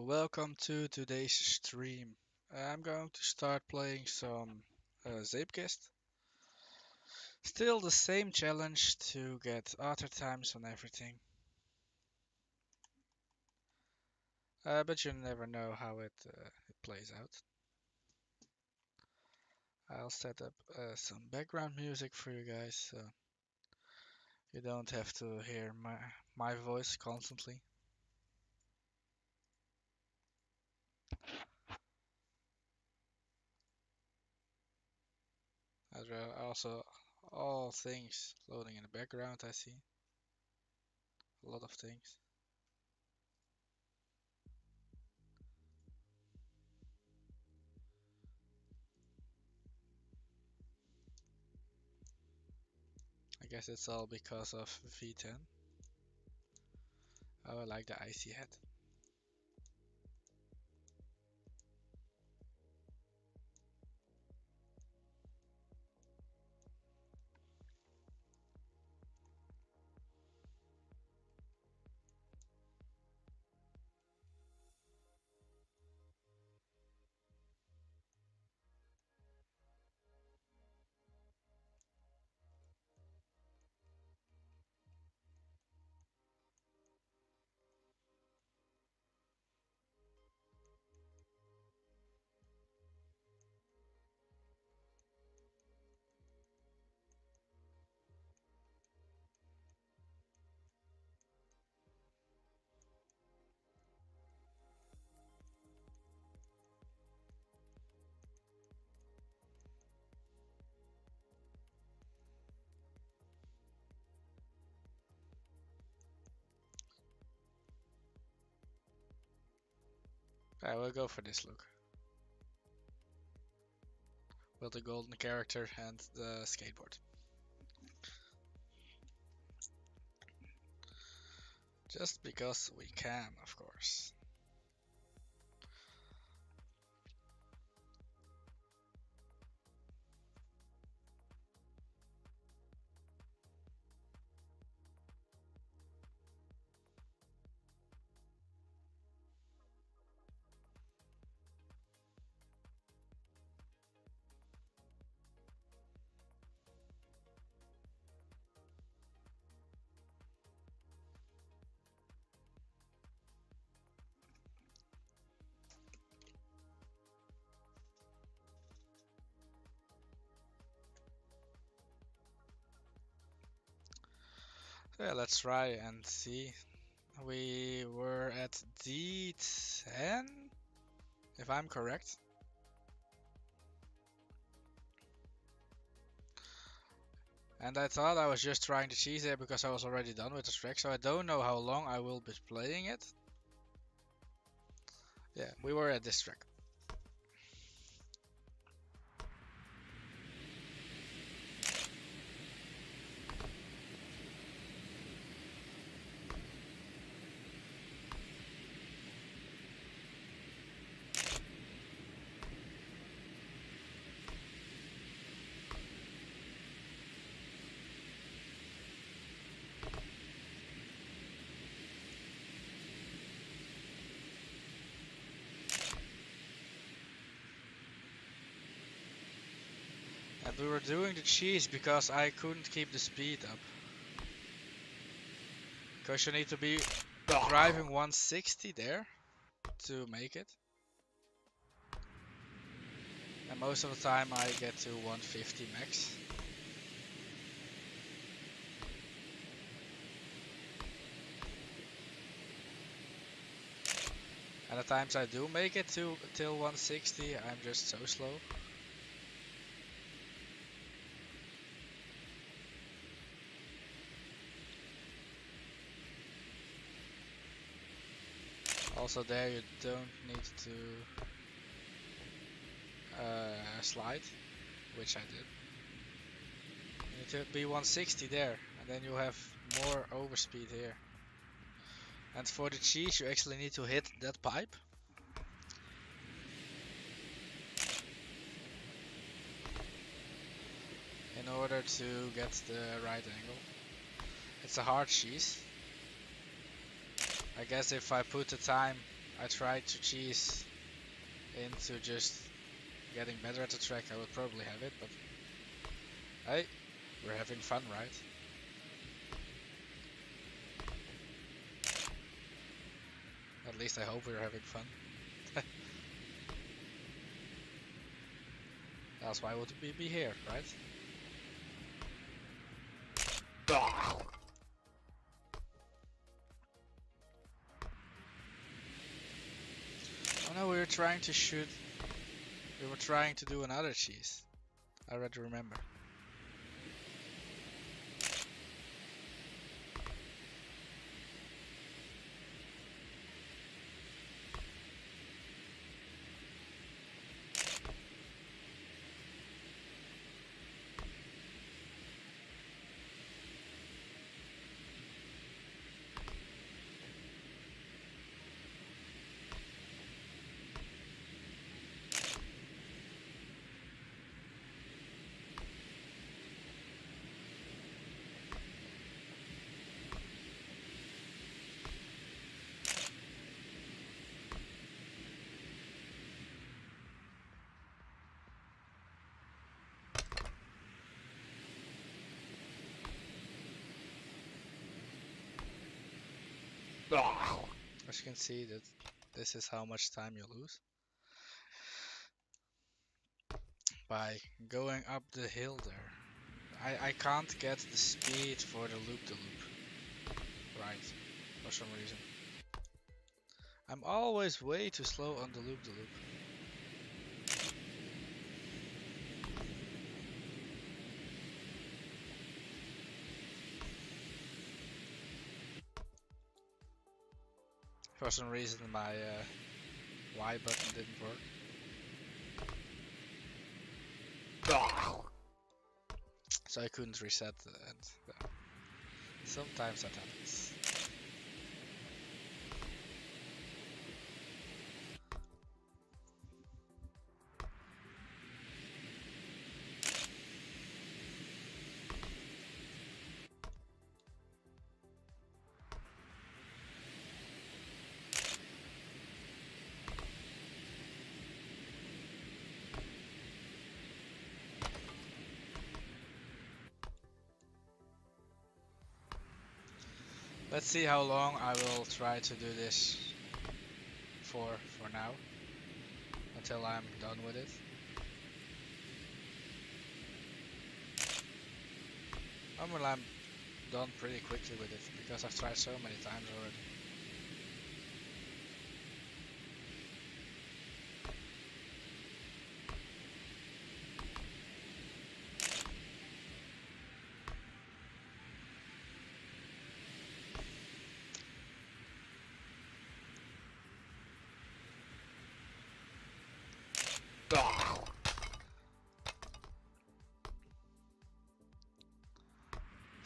welcome to today's stream. I'm going to start playing some Zeepkist. Still the same challenge to get author times on everything. But you never know how it plays out. I'll set up some background music for you guys so you don't have to hear my voice constantly. As well, also all things loading in the background I see. A lot of things. I guess it's all because of V10. Oh, I like the icy hat. I will go for this look. With the golden character and the skateboard. Just because we can, of course. So yeah, let's try and see. We were at D10, if I'm correct. And I thought I was just trying to cheese there because I was already done with the track, so I don't know how long I will be playing it. Yeah, we were at this track. And we were doing the cheese because I couldn't keep the speed up. Because you need to be driving 160 there to make it. And most of the time I get to 150 max. And the times I do make it to till 160, I'm just so slow. Also there you don't need to slide, which I did. You need to be 160 there, and then you have more overspeed here. And for the cheese you actually need to hit that pipe. In order to get the right angle. It's a hard cheese. I guess if I put the time I tried to cheese into just getting better at the track, I would probably have it, but hey, we're having fun, right? At least I hope we're having fun. Else why would we be here, right? Oh no, we were trying to shoot. We were trying to do another cheese. I already remember. As you can see, that this is how much time you lose by going up the hill there. I can't get the speed for the loop-de-loop right for some reason. I'm always way too slow on the loop-de-loop. For some reason my Y button didn't work. So I couldn't reset and sometimes that happens. Let's see how long I will try to do this for now, until I'm done with it. Well, I'm done pretty quickly with it because I've tried so many times already.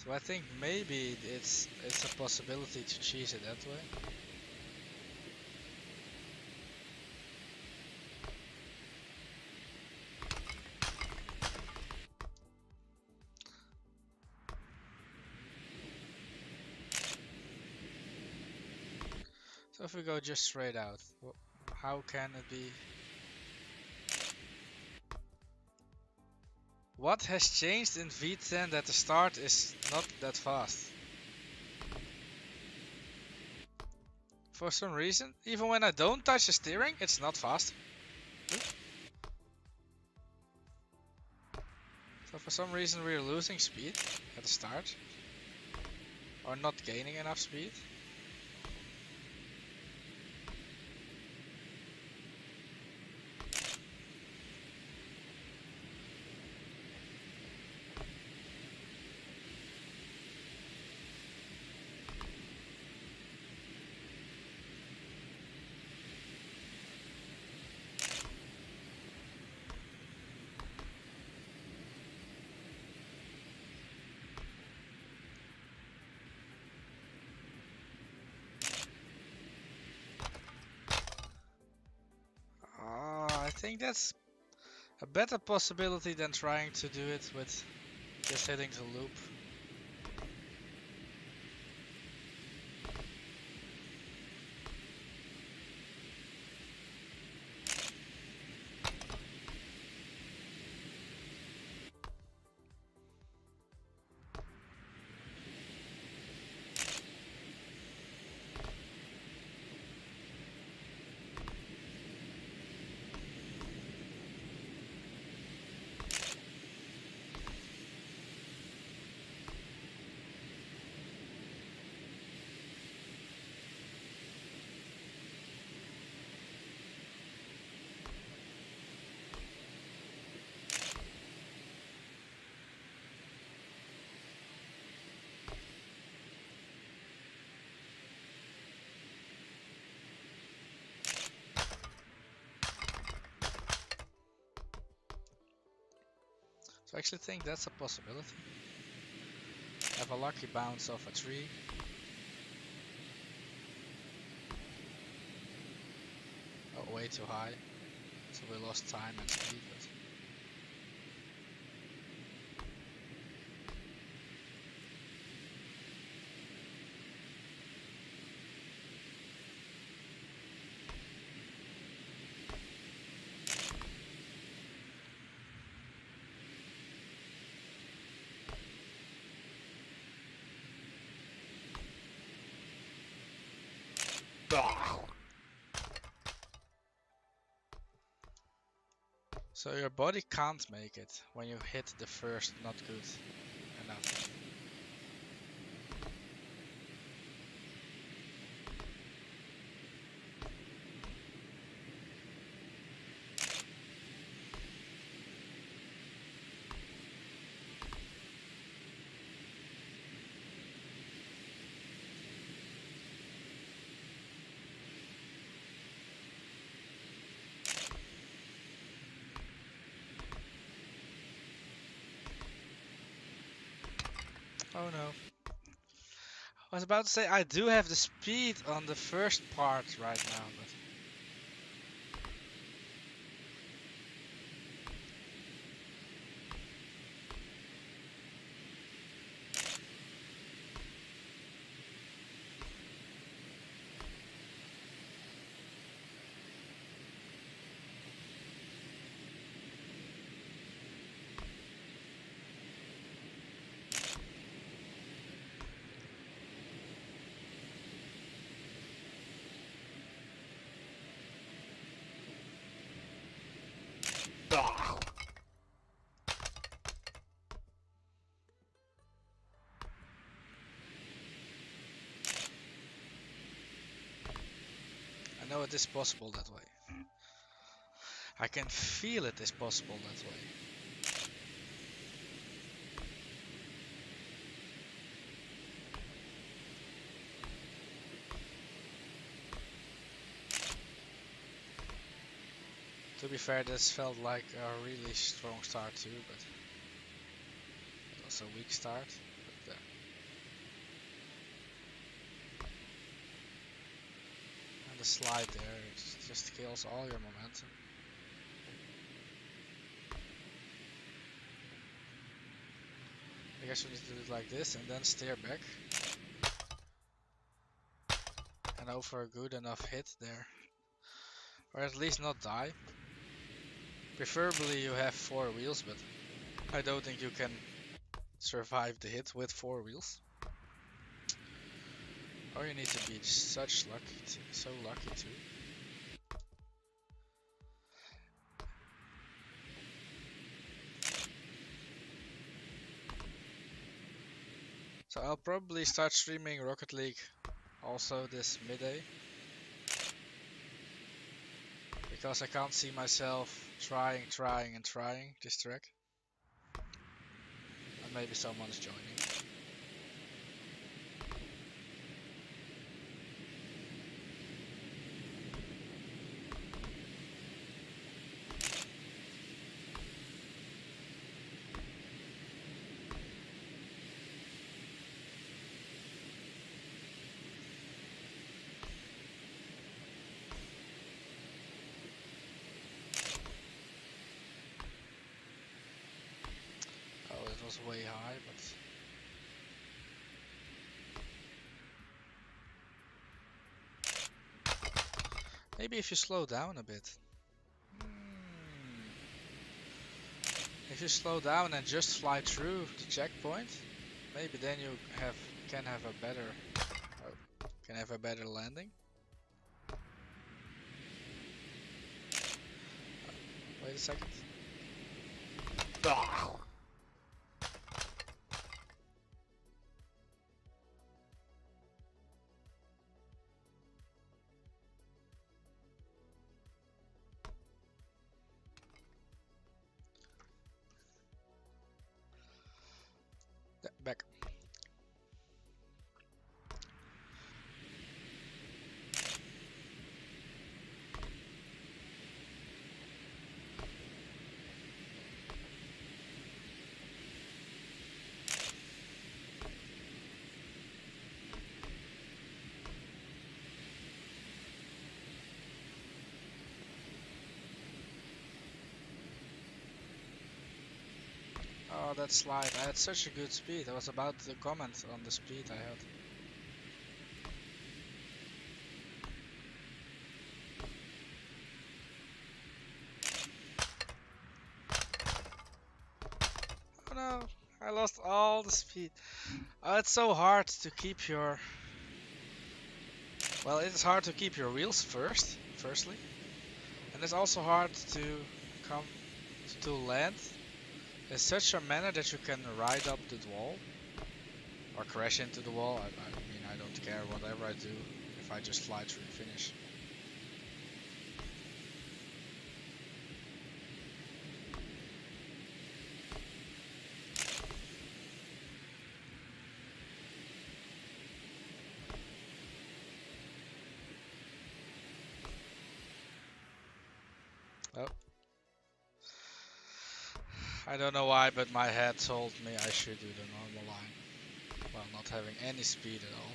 So I think maybe it's a possibility to cheese it that way. So if we go just straight out, how can it be? What has changed in V10 that the start is not that fast? For some reason, even when I don't touch the steering, it's not fast. So for some reason we're losing speed at the start. Or not gaining enough speed. I think that's a better possibility than trying to do it with just hitting the loop. So I actually think that's a possibility. Have a lucky bounce off a tree. Oh, way too high. So we lost time and speed. But so your body can't make it when you hit the first not good enough. Oh no. I was about to say I do have the speed on the first part right now, but I know it is possible that way. I can feel it is possible that way. To be fair, this felt like a really strong start too, but also a weak start. But, and the slide there, it just kills all your momentum. I guess we need to do it like this and then steer back. And over a good enough hit there. Or at least not die. Preferably you have 4 wheels, but I don't think you can survive the hit with 4 wheels. Or you need to be such lucky, so lucky too. So I'll probably start streaming Rocket League also this midday. Because I can't see myself trying this track. And maybe someone's joining. Oh, it was way high, but maybe if you slow down a bit. If you slow down and just fly through the checkpoint, maybe then you can have a better landing. Wait a second. Back. Oh, that slide. I had such a good speed. I was about to comment on the speed I had. Oh no, I lost all the speed. Oh, it's so hard to keep your... Well, it's hard to keep your wheels firstly. And it's also hard to come to land in such a manner that you can ride up the wall. Or crash into the wall. I mean, I don't care whatever I do if I just fly through the finish. Oh. I don't know why, but my head told me I should do the normal line while not having any speed at all.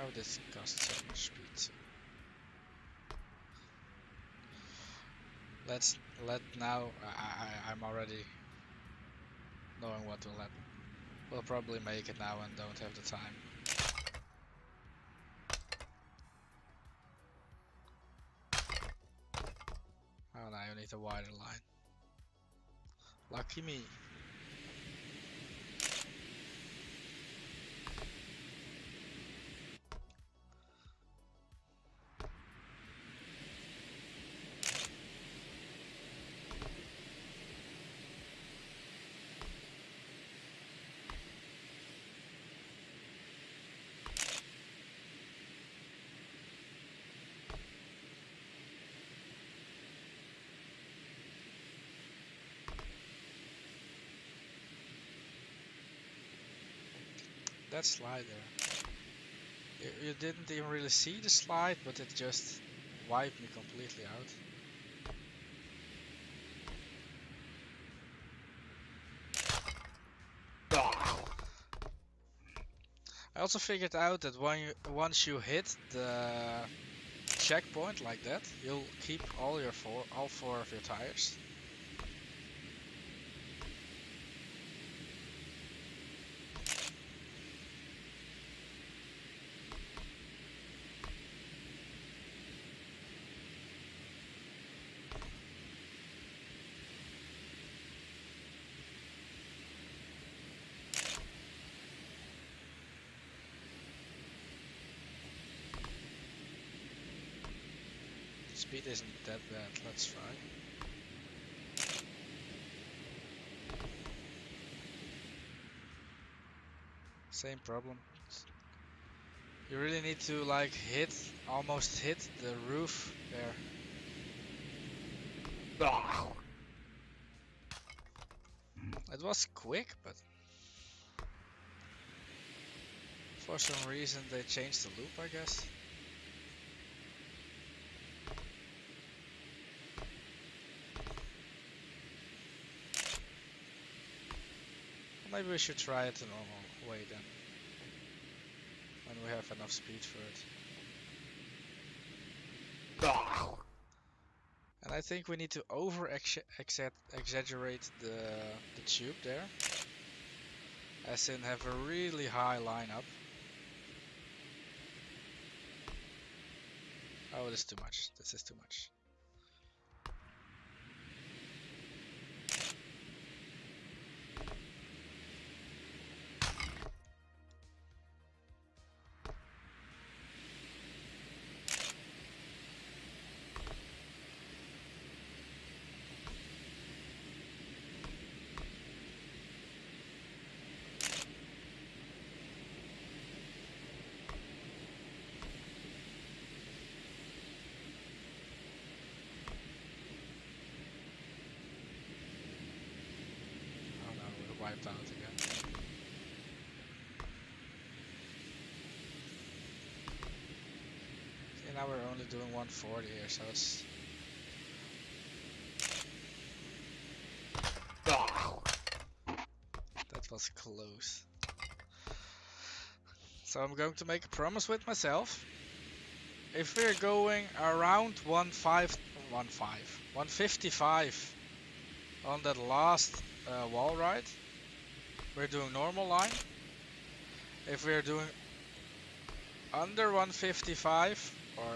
Oh, this costs so much speed too. Let now. I'm already knowing what will happen. We'll probably make it now and don't have the time. Oh, now you need a wider line. Lucky me. That slide there. You didn't even really see the slide, but it just wiped me completely out. I also figured out that once you hit the checkpoint like that, you'll keep all four of your tires. Speed isn't that bad, let's try. Same problem. You really need to like almost hit the roof there. It was quick, but for some reason they changed the loop, I guess. Maybe we should try it the normal way then, when we have enough speed for it. And I think we need to exaggerate the tube there, as in have a really high lineup. Oh, this is too much. This is too much. wiped out again. Okay, now we're only doing 140 here, so it's... That was close. So I'm going to make a promise with myself. If we're going around 155 on that last wall ride, we're doing normal line. If we're doing under 155, or no,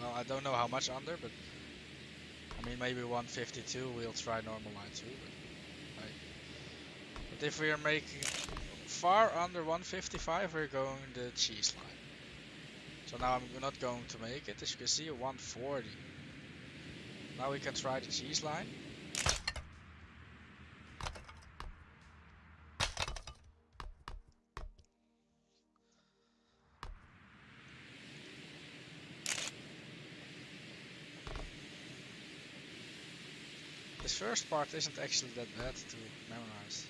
well, I don't know how much under, but I mean maybe 152, we'll try normal line too. But if we are making far under 155, we're going the cheese line. So now I'm not going to make it. As you can see, 140. Now we can try the cheese line. This first part isn't actually that bad to memorize.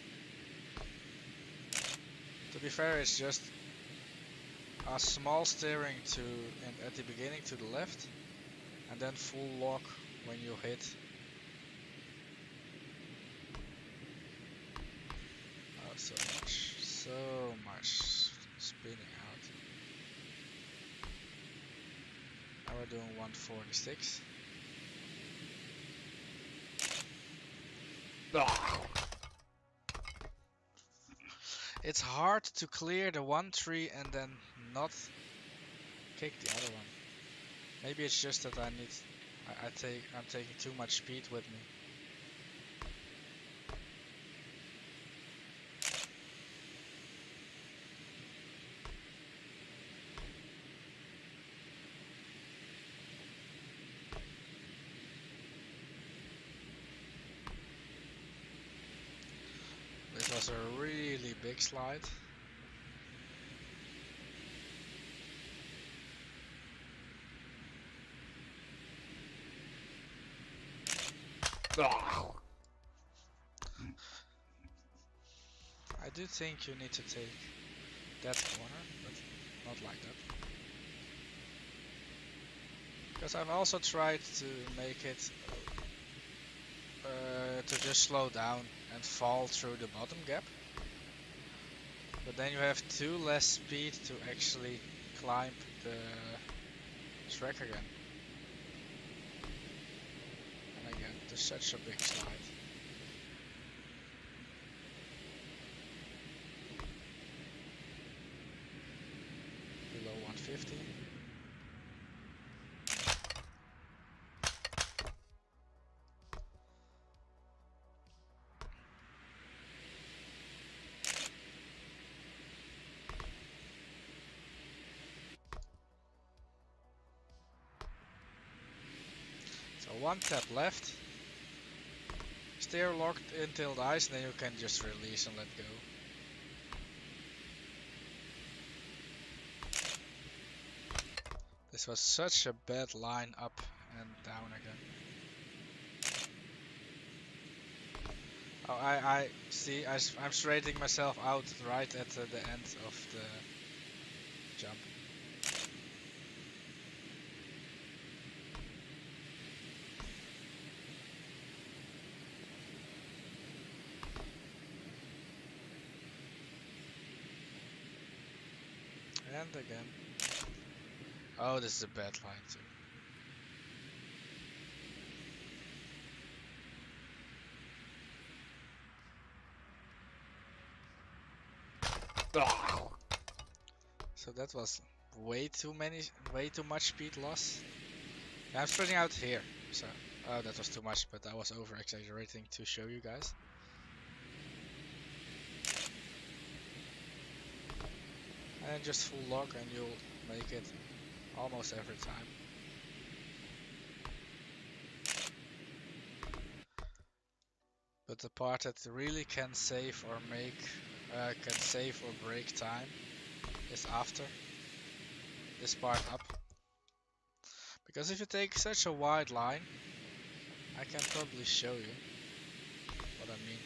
To be fair, it's just a small steering at the beginning to the left, and then full lock when you hit. Oh, so much spinning out. Now we're doing 146. It's hard to clear the 1-3 and then not kick the other one. Maybe it's just that I'm taking too much speed with me. This was a really big slide. I do think you need to take that corner, but not like that. Because I've also tried to make it to just slow down and fall through the bottom gap. But then you have too less speed to actually climb the track again. And again, there's such a big slide. Below 150. So one tap left. Steer locked until the ice, and then you can just release and let go. This was such a bad line up and down again. Oh, I see, I'm straightening myself out right at the end of the jump. And again. Oh, this is a bad line too. So that was way too much speed loss. Yeah, I'm spreading out here. So, oh, that was too much, but I was over exaggerating to show you guys. And just full lock and you'll make it almost every time. But the part that really can save or break time is after this part up. Because if you take such a wide line, I can probably show you what I mean.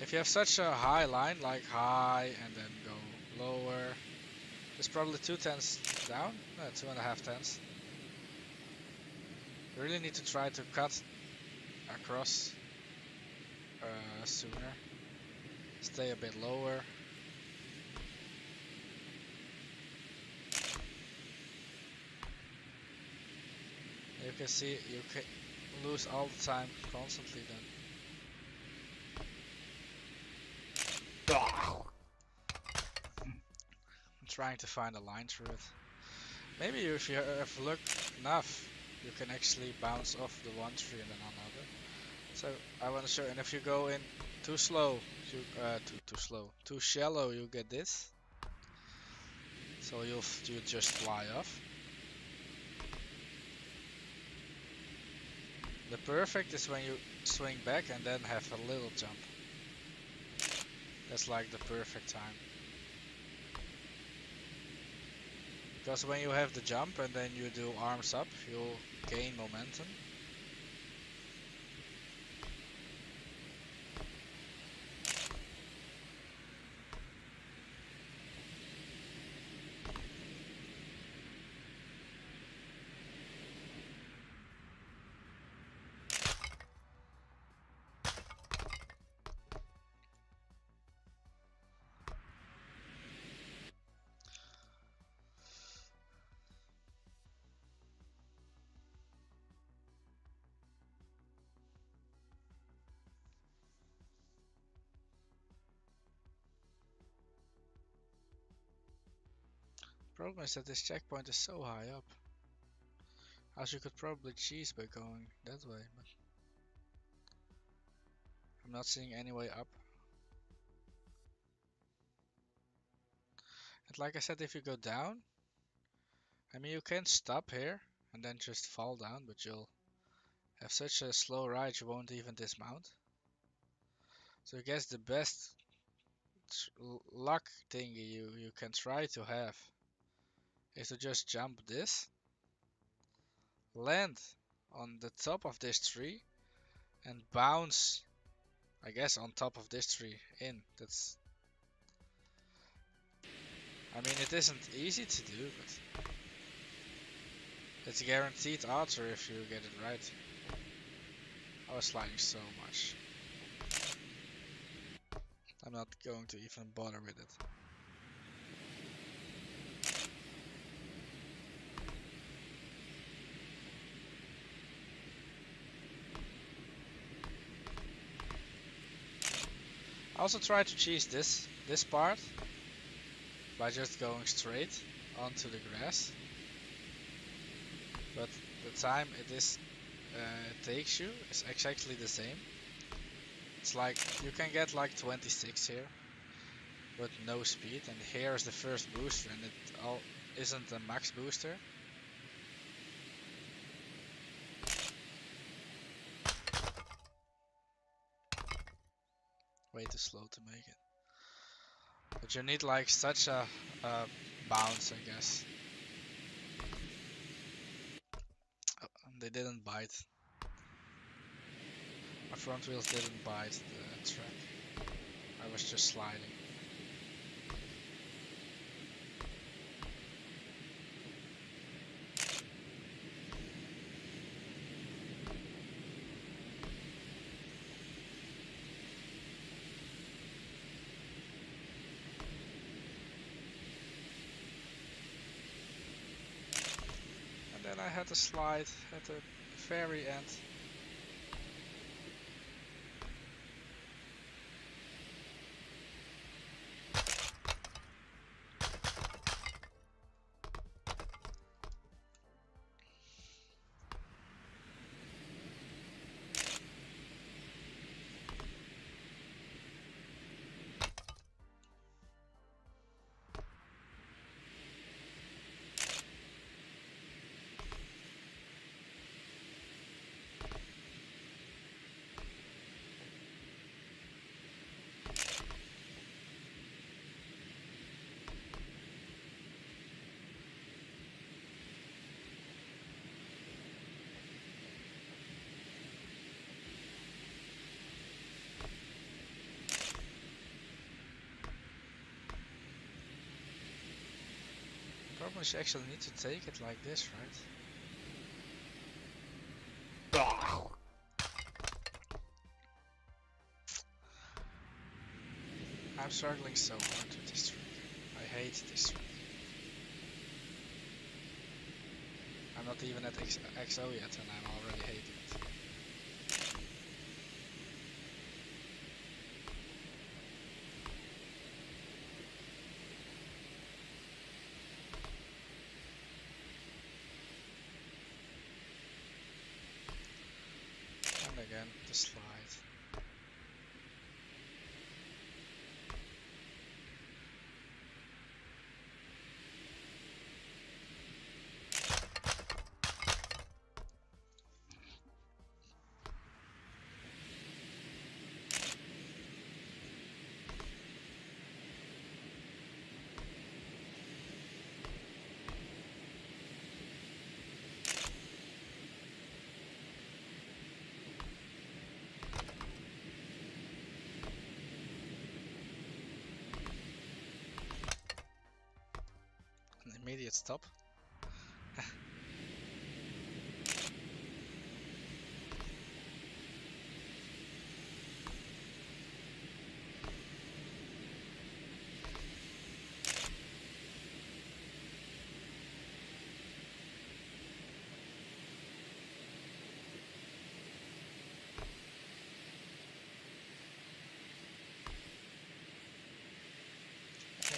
If you have such a high line, like high and then go lower, it's probably 2/10 down, no, 2.5 tenths. You really need to try to cut across sooner. Stay a bit lower. You can see you can lose all the time constantly then. I'm trying to find a line through it. Maybe if you have looked enough, you can actually bounce off the one tree and then another. So I want to show, and if you go in too slow, too shallow, you get this. So you just fly off. The perfect is when you swing back and then have a little jump. That's like the perfect time. Because when you have the jump and then you do arms up, you'll gain momentum. Problem is that this checkpoint is so high up. As you could probably cheese by going that way, but I'm not seeing any way up. And like I said, if you go down, I mean you can stop here and then just fall down, but you'll have such a slow ride you won't even dismount. So I guess the best luck thing you can try to have is to just jump this, land on the top of this tree, and bounce, I guess, on top of this tree in. That's, I mean, it isn't easy to do, but it's a guaranteed answer if you get it right. I was sliding so much. I'm not going to even bother with it. I also try to cheese this part by just going straight onto the grass. But the time it takes you is exactly the same. It's like you can get like 26 here, but no speed. And here is the first booster, and it all isn't a max booster. Way too slow to make it. But you need like such a bounce, I guess. Oh, they didn't bite. My front wheels didn't bite the track. I was just sliding. And then I had to slide at the very end. Problem is you actually need to take it like this, right? I'm struggling so hard with this trick. I hate this trick. I'm not even at XO yet and I'm already hating it. And again, the slide. An immediate stop.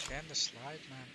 Again, the slide, man.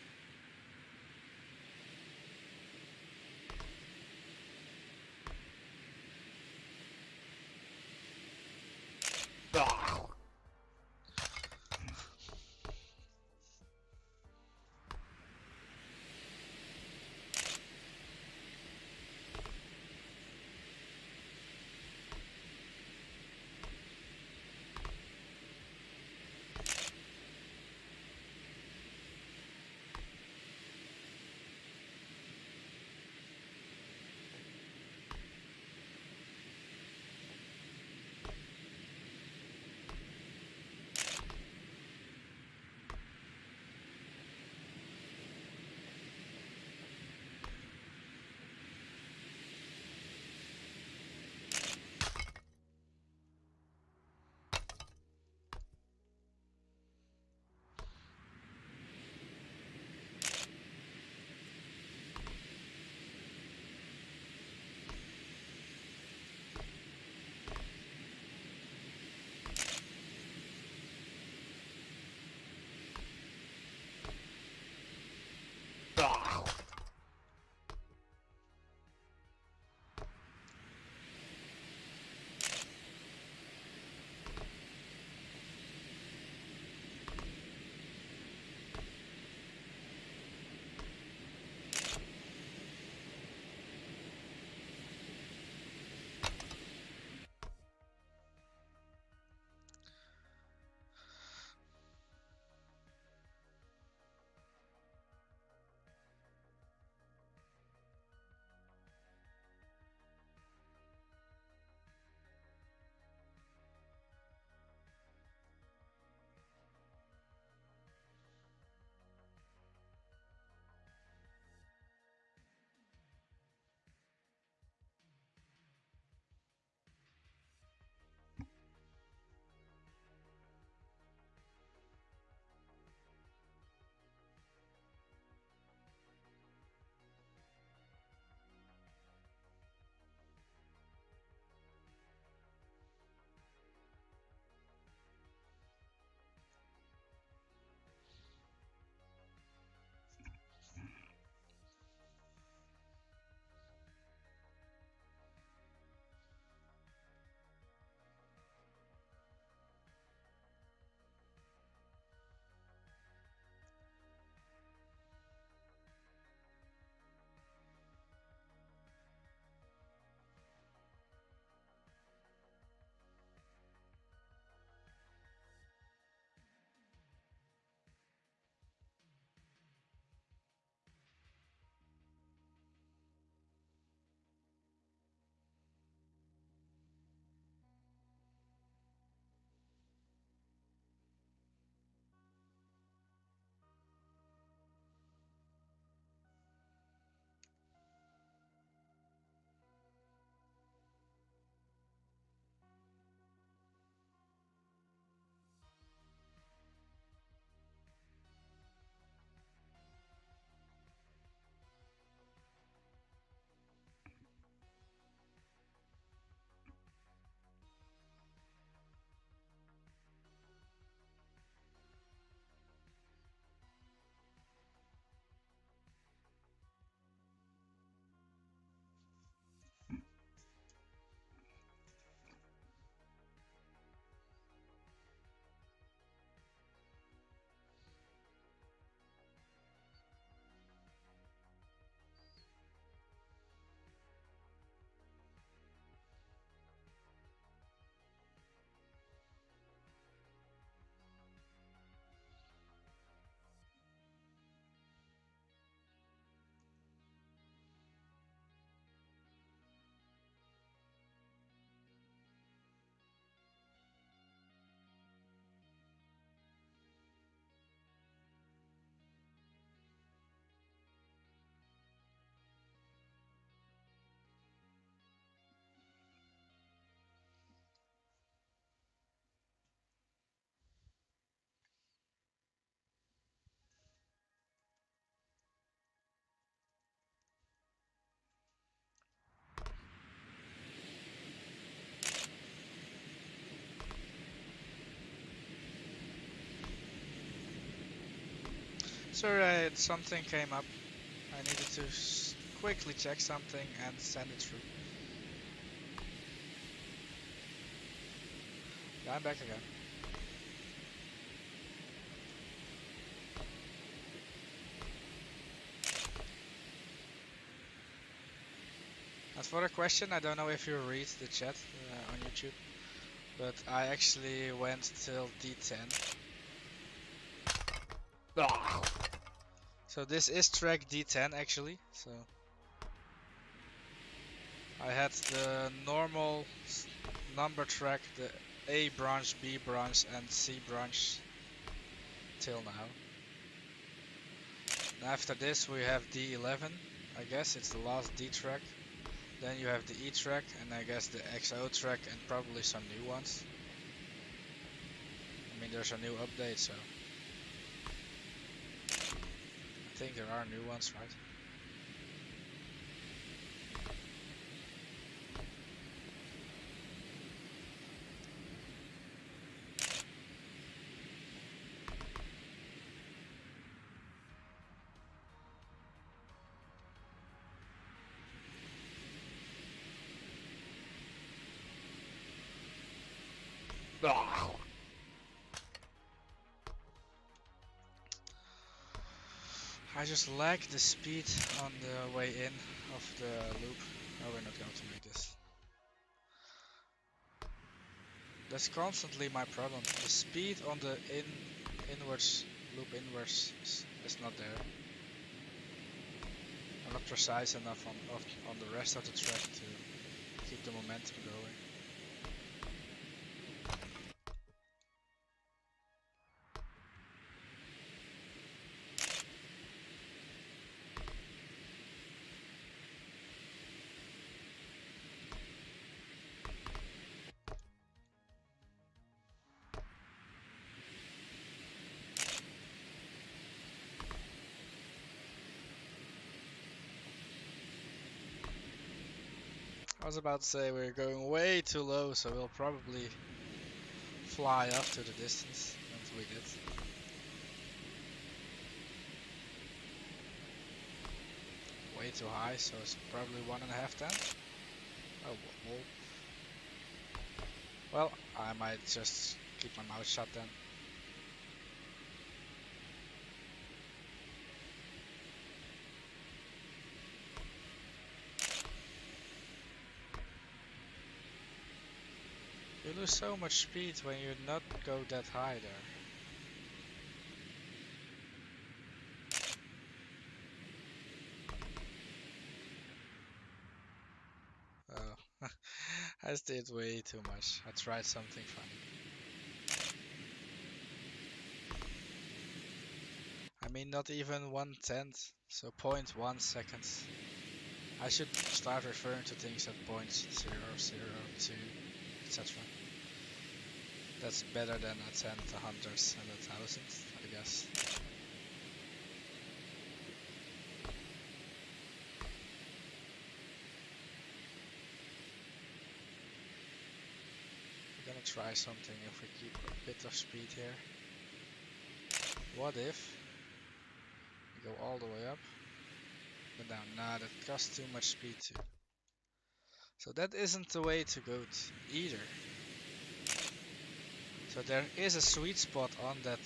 Sorry, something came up. I needed to quickly check something and send it through. Yeah, I'm back again. And for the question, I don't know if you read the chat on YouTube, but I actually went till D10. So this is track D10 actually. So I had the normal number track, the A branch, B branch, and C branch till now. And after this we have D11. I guess it's the last D track. Then you have the E track, and I guess the XO track, and probably some new ones. I mean, there's a new update, so I think there are new ones, right? I just lag the speed on the way in of the loop. Oh, we're not going to make this. That's constantly my problem. The speed on the inwards loop inwards is not there. I'm not precise enough on the rest of the track to keep the momentum going. I was about to say we're going way too low, so we'll probably fly off to the distance, and we did. Way too high, so it's probably 1.5 tenths. Oh, well. Well, I might just keep my mouth shut then. You lose so much speed when you not go that high there. Oh, I did way too much. I tried something funny. I mean, not even 1/10, so 0.1 seconds. I should start referring to things at points 0, 0, 2, etc. That's better than a tenth, a hundredth, and a thousandth, I guess. We're gonna try something if we keep a bit of speed here. What if we go all the way up, but down? Nah, that costs too much speed too. So that isn't the way to go either. So there is a sweet spot on that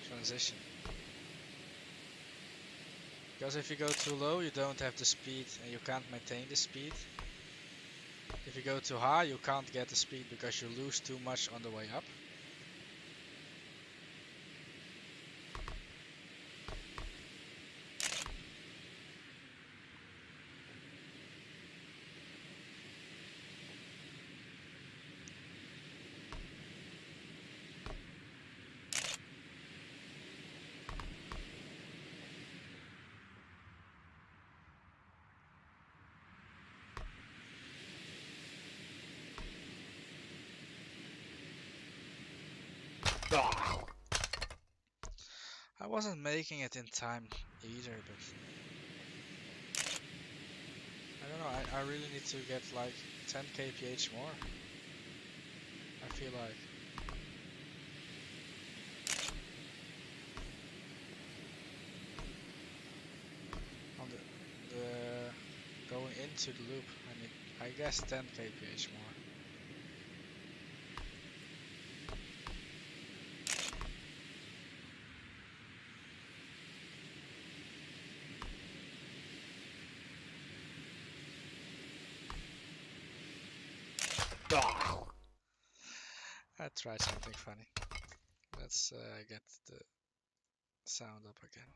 transition. Because if you go too low, you don't have the speed and you can't maintain the speed. If you go too high, you can't get the speed because you lose too much on the way up. I wasn't making it in time either, but I don't know, I really need to get like 10 kph more. I feel like. into the loop. I need, I guess, 10 kph more. I tried something funny. Let's get the sound up again.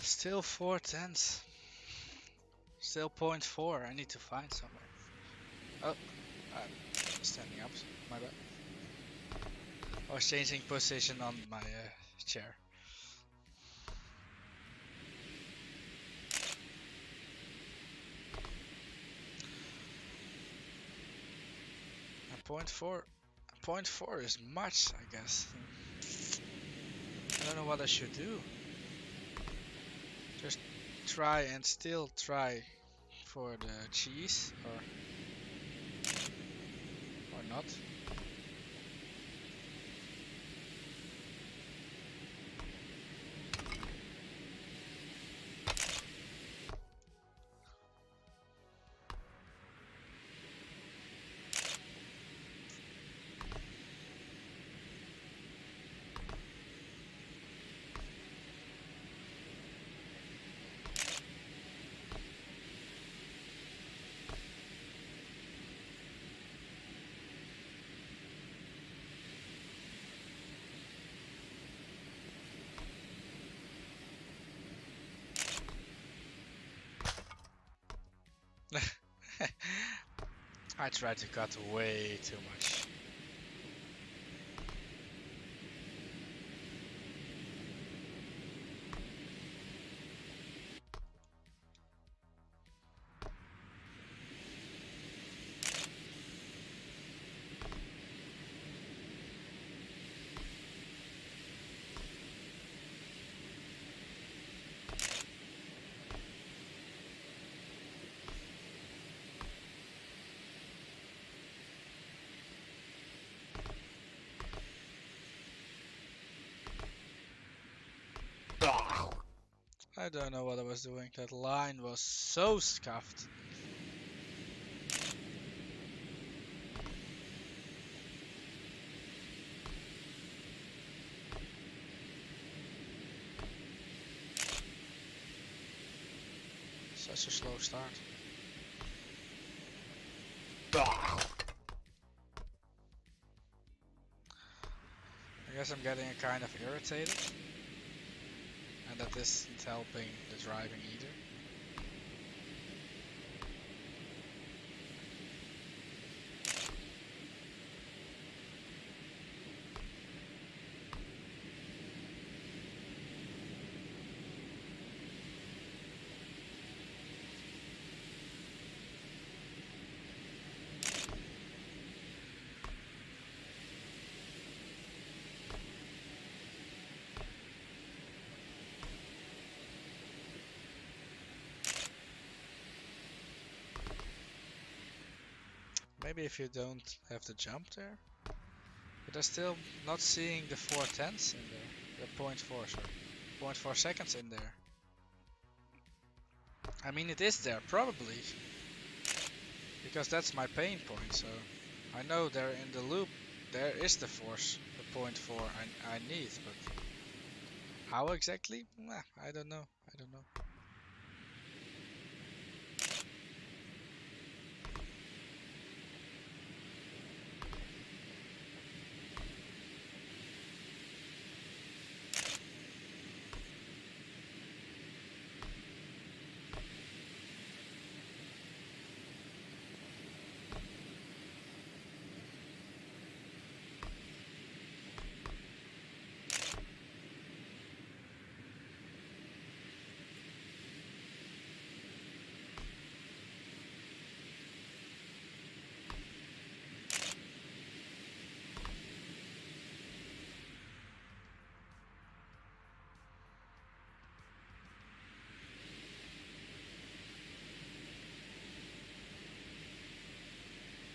Still 4/10. Still 0.4. I need to find somewhere. Oh, I'm standing up. My bad. I was changing position on my chair. And 0.4 is much, I guess. I don't know what I should do. Just try and still try for the cheese, or not. I tried to cut way too much. I don't know what I was doing. That line was so scuffed. Such a slow start. I guess I'm getting kind of irritated. And that isn't helping the driving either. Maybe if you don't have the jump there. But I'm still not seeing the 4/10s in there. The 0.4, sorry. 0.4 seconds in there. I mean, it is there, probably. Because that's my pain point, so I know there in the loop there is the force, the 0.4 I need, but how exactly? Nah, I don't know. I don't know.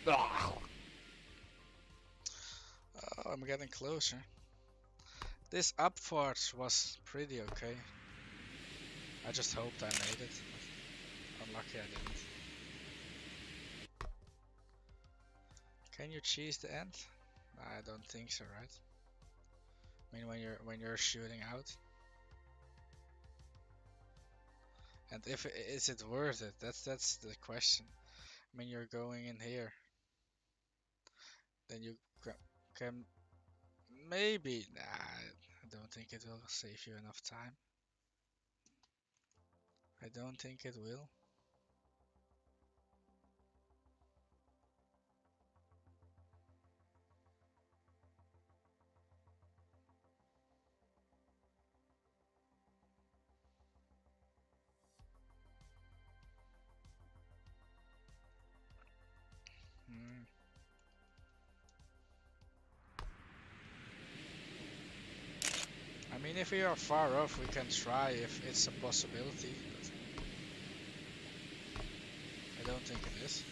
Oh, I'm getting closer. This upwards was pretty okay. I just hoped I made it. Unlucky I didn't. Can you cheese the end? I don't think so, right? I mean, when you're shooting out, and if is it worth it? That's the question. I mean, you're going in here, then you can maybe. Nah, I don't think it will save you enough time. I don't think it will. Hmm. I mean, if we are far off, we can try if it's a possibility, but I don't think it is.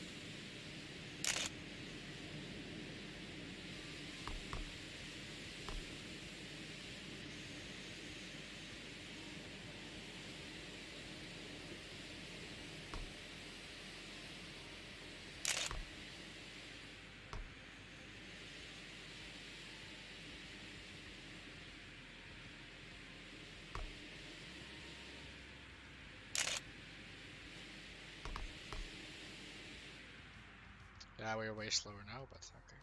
Yeah, we're way slower now, but okay.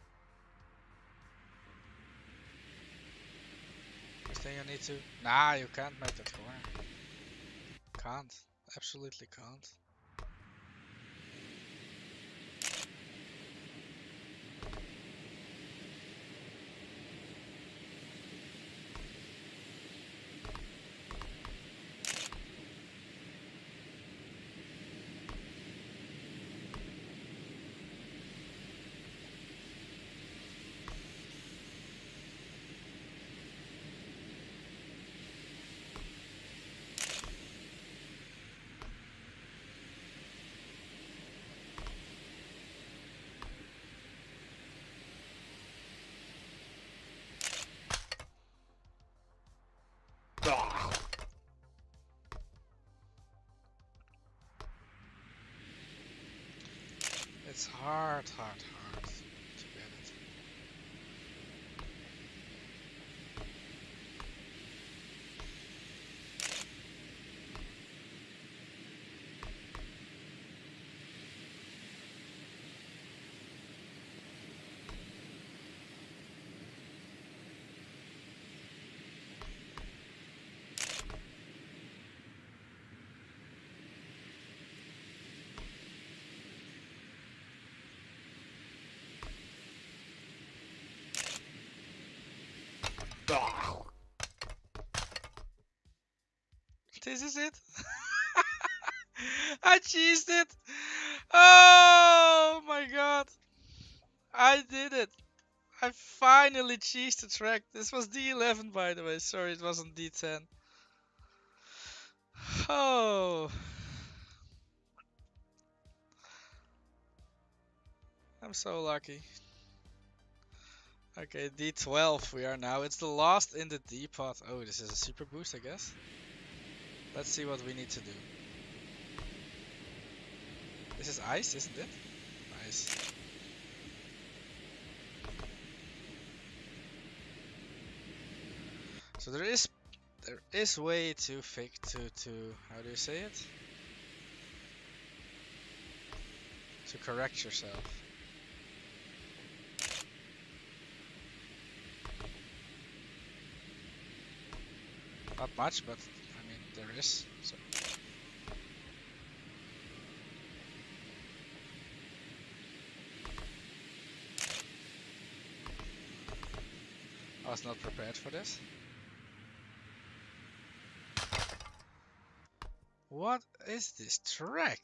First thing you need to. Nah, you can't make that corner. Can't. Absolutely can't. It's hard to get it. This is it. I cheesed it. Oh my god. I did it. I finally cheesed the track. This was D11 by the way. Sorry, it wasn't D10. Oh. I'm so lucky. Okay, D12 we are now. It's the last in the D pot. Oh, this is a super boost, I guess. Let's see what we need to do. This is ice, isn't it? Nice. So there is way to fix to how do you say it? To correct yourself. Not much, but I mean there is. So I was not prepared for this. What is this track?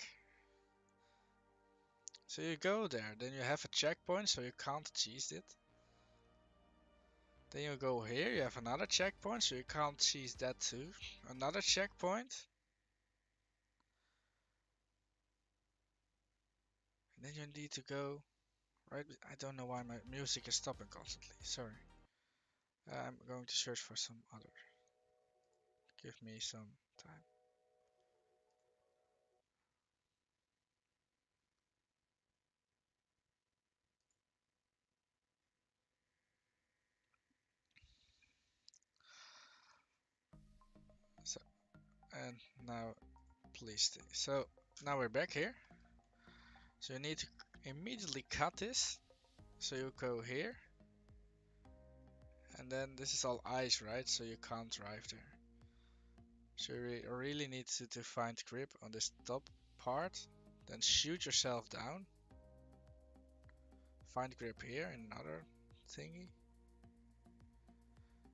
So you go there, then you have a checkpoint, so you can't cheese it. Then you go here, you have another checkpoint, so you can't cheese that too. Another checkpoint. And then you need to go Right? I don't know why my music is stopping constantly. Sorry. I'm going to search for some other. Give me some time. So, and now please stay. So now we're back here. So you need to immediately cut this. So you go here. And then this is all ice, right? So you can't drive there. So you really need to find grip on this top part. Then shoot yourself down. Find grip here in another thingy.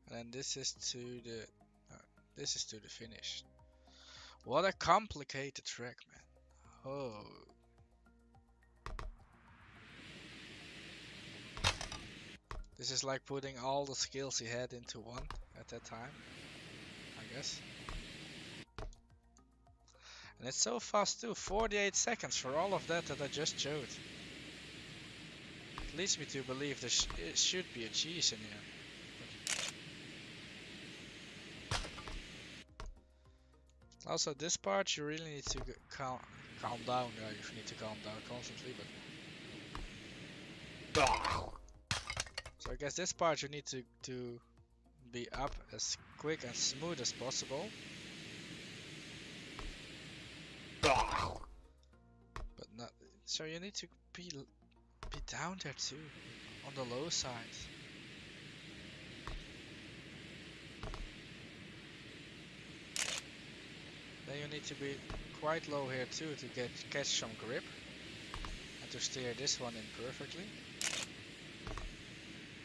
And then this is to the this is to the finish. What a complicated track, man. Oh. This is like putting all the skills he had into one at that time, I guess. And it's so fast too, 48 seconds for all of that I just showed. It leads me to believe there should be a cheese in here. Also, this part you really need to calm down. Yeah, you need to calm down constantly, but so I guess this part you need to be up as quick and smooth as possible. But not. So you need to be down there too, on the low side. Then you need to be quite low here too to catch some grip and to steer this one in perfectly.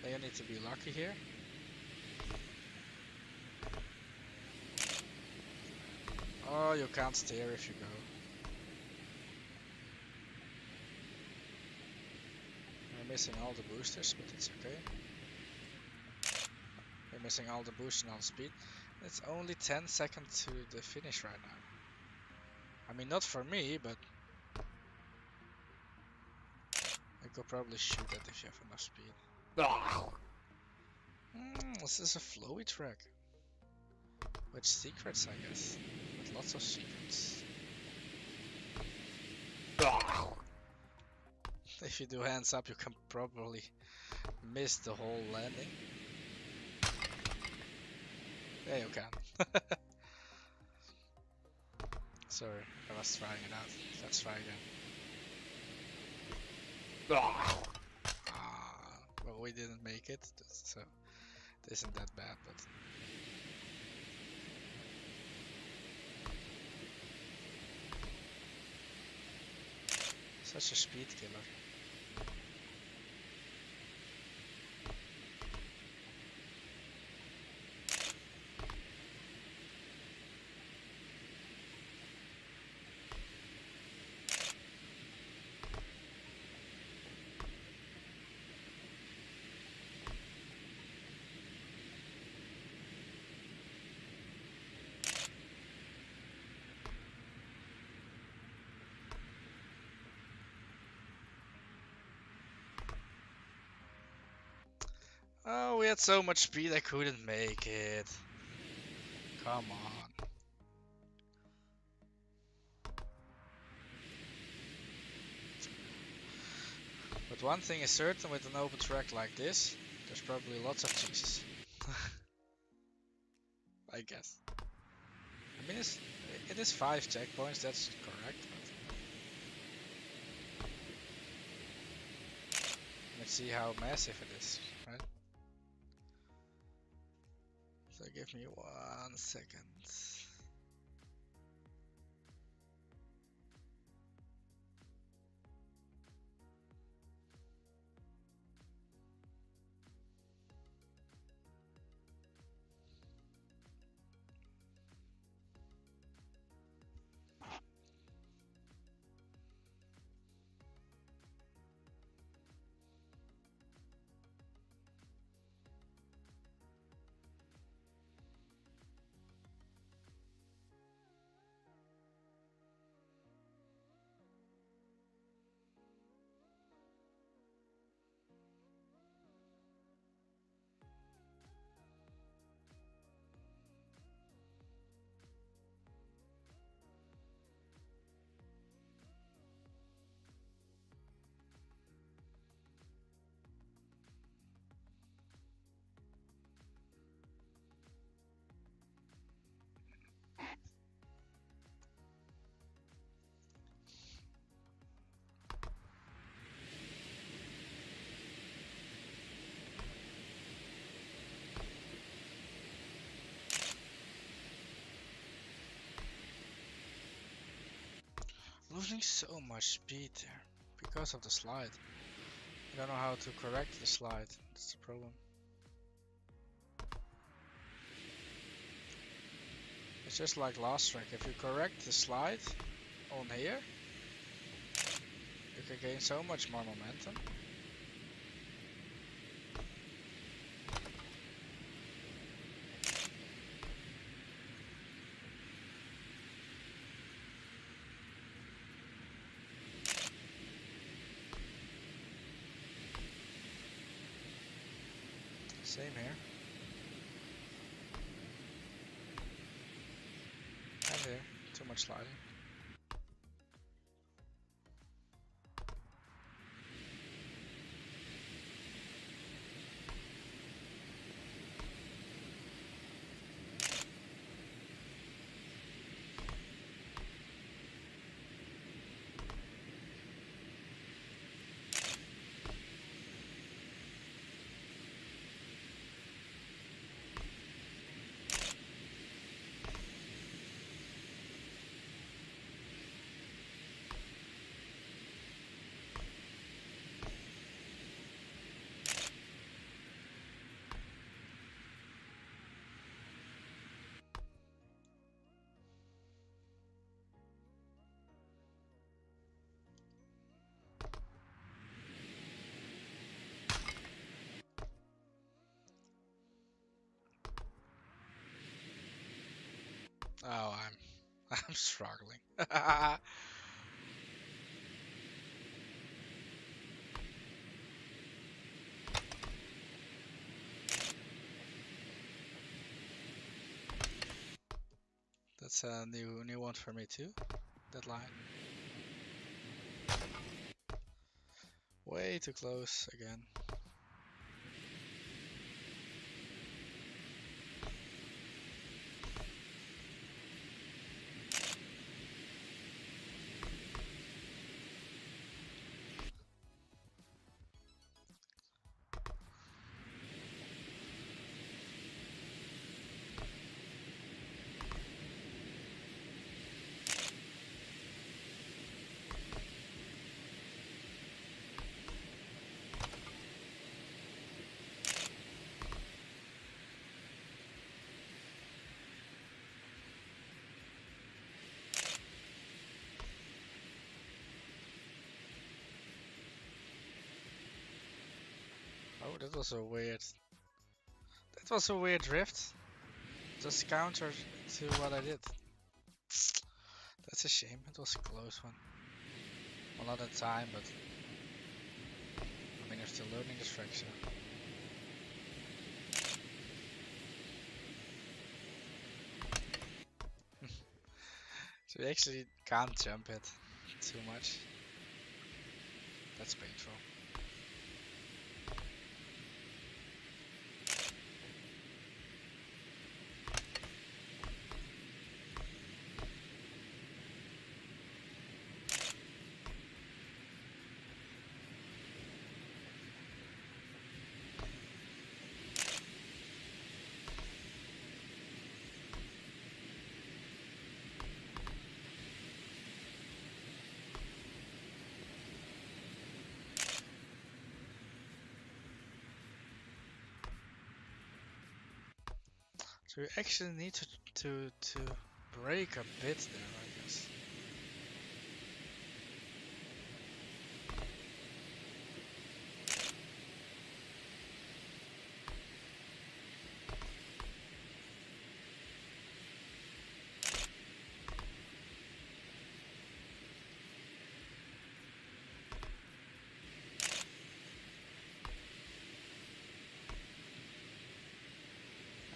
Then you need to be lucky here. Oh, you can't steer if you go. We're missing all the boosters, but it's okay. We're missing all the boost and all the speed. It's only 10 seconds to the finish right now. I mean, not for me, but I could probably shoot that if you have enough speed. This is a flowy track. With secrets, I guess. With lots of secrets. If you do hands up, you can probably miss the whole landing. Yeah, you can. Sorry, I was trying it out. Let's try again. Well, we didn't make it, so it isn't that bad, but... Such a speed killer. Oh, we had so much speed I couldn't make it. Come on. But one thing is certain with an open track like this, there's probably lots of cheeses. I guess. I mean, it is 5 checkpoints, that's correct. But let's see how massive it is, right? So give me 1 second. losing so much speed there because of the slide. I don't know how to correct the slide. That's the problem. It's just like last track. If you correct the slide on here, you can gain so much more momentum. Same here. And here. Too much sliding. Oh, I'm struggling. That's a new one for me too. That line. Way too close again. Oh, that was a weird. That was a weird drift. Just counter to what I did. That's a shame. It was a close one. Well, not in time, but I mean, I'm still learning this track, so. So we actually can't jump it too much. That's painful. So we actually need to break a bit there, I guess.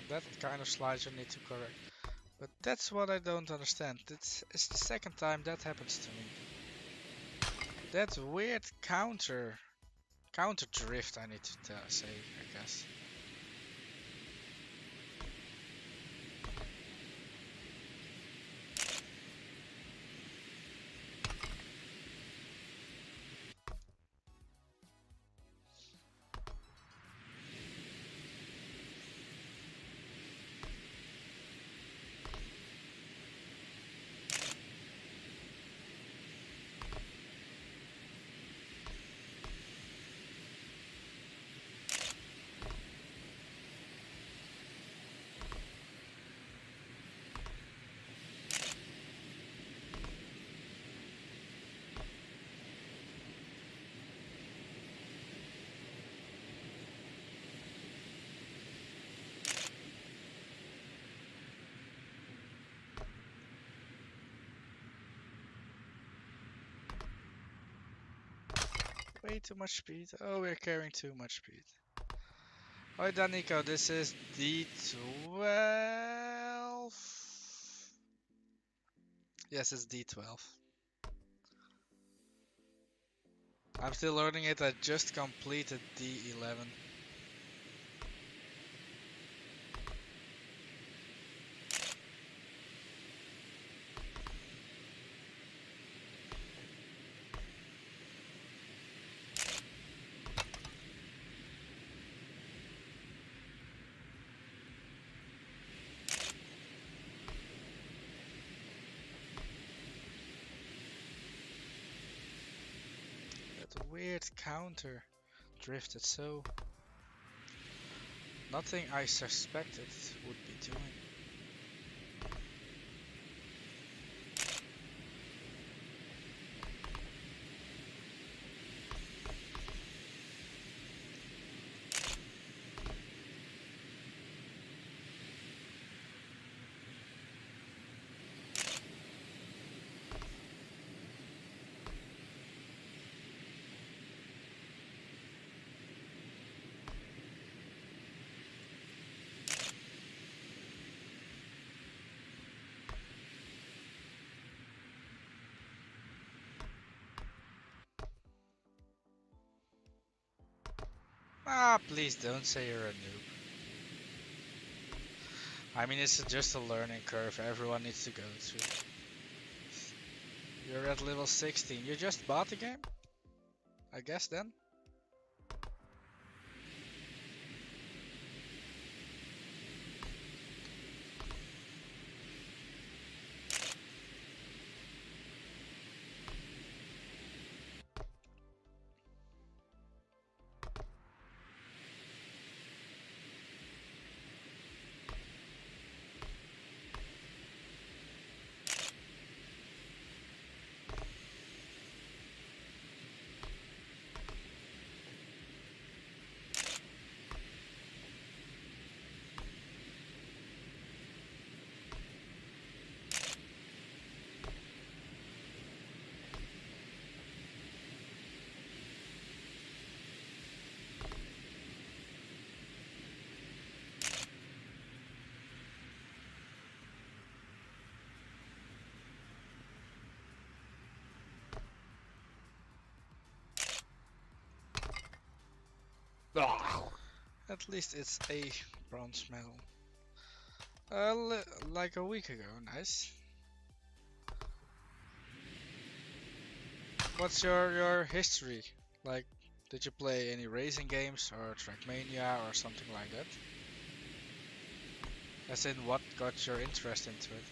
That kind of slide you need to correct. But that's what I don't understand. It's the second time that happens to me. That weird counter drift I need to say, I guess. Way too much speed. Oh, we're carrying too much speed. Alright, Daniko, this is D12. Yes, it's D12. I'm still learning it. I just completed D11. That weird counter drifted so. Nothing I suspected would be doing. Ah, please don't say you're a noob. I mean, it's just a learning curve everyone needs to go through. You're at level 16. You just bought the game? I guess then? At least it's a bronze medal. Like a week ago, nice. What's your history? Like, did you play any racing games or trackmania or something like that? As in, what got your interest into it?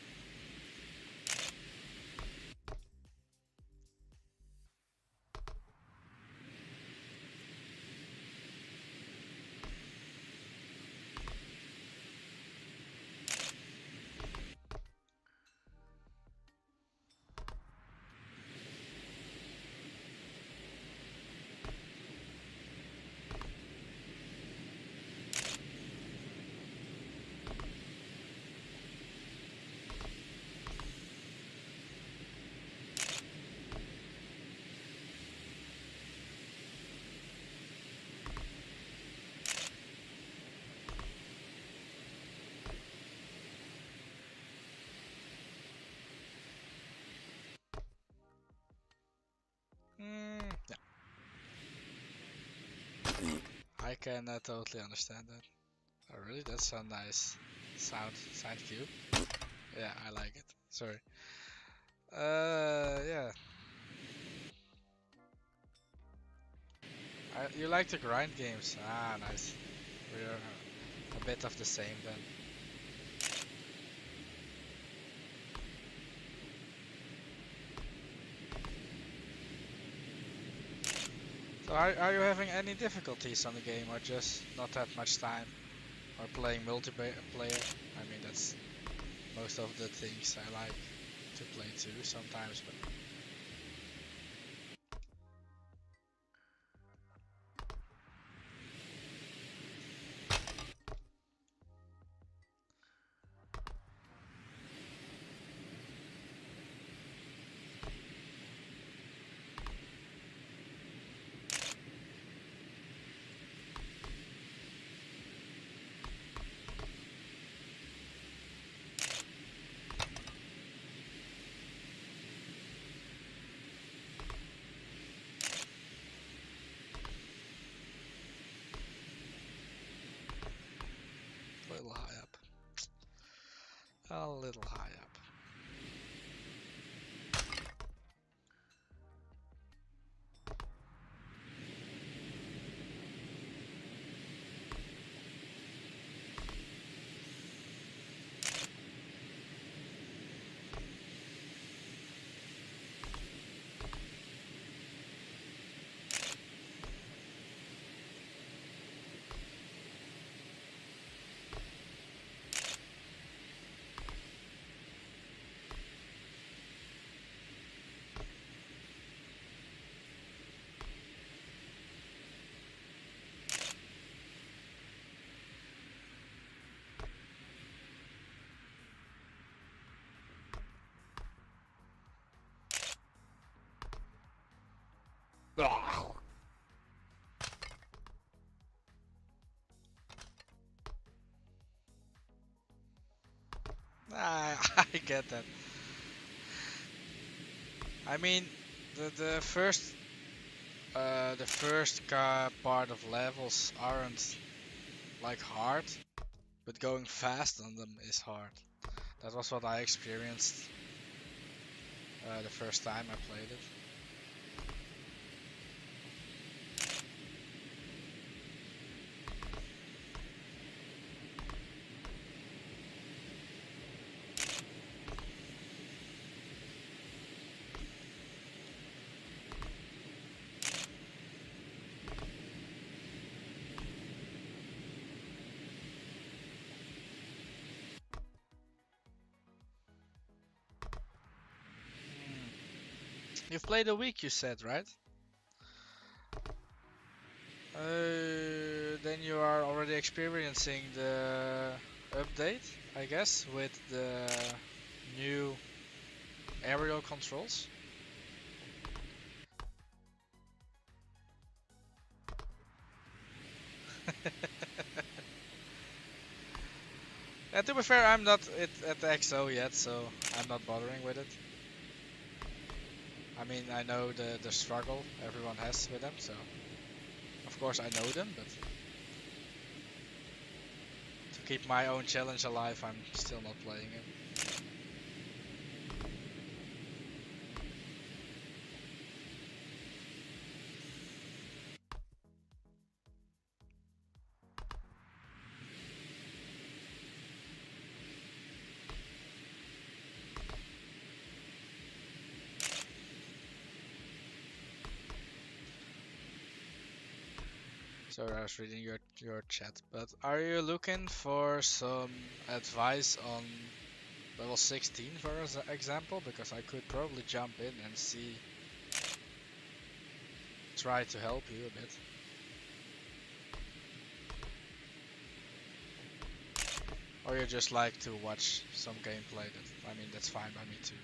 Yeah. I can totally understand that. Oh, really? That's so nice. Sound cube. Yeah, I like it. Sorry. Yeah. You like to grind games? Ah, nice. We're a bit of the same then. So are you having any difficulties on the game or just not that much time? Or playing multiplayer? I mean, that's most of the things I like to play too sometimes, but A little high up. I get that. I mean, the first part of levels aren't like hard, but going fast on them is hard. That was what I experienced the first time I played it. You've played a week, you said, right? Then you are already experiencing the update, I guess, with the new aerial controls. And to be fair, I'm not at the XO yet, so I'm not bothering with it. I mean, I know the struggle everyone has with them, so of course I know them, but to keep my own challenge alive, I'm still not playing it. Sorry, I was reading your chat, but are you looking for some advice on level 16 for example? Because I could probably jump in and try to help you a bit. Or you just like to watch some gameplay. I mean, that's fine by me too.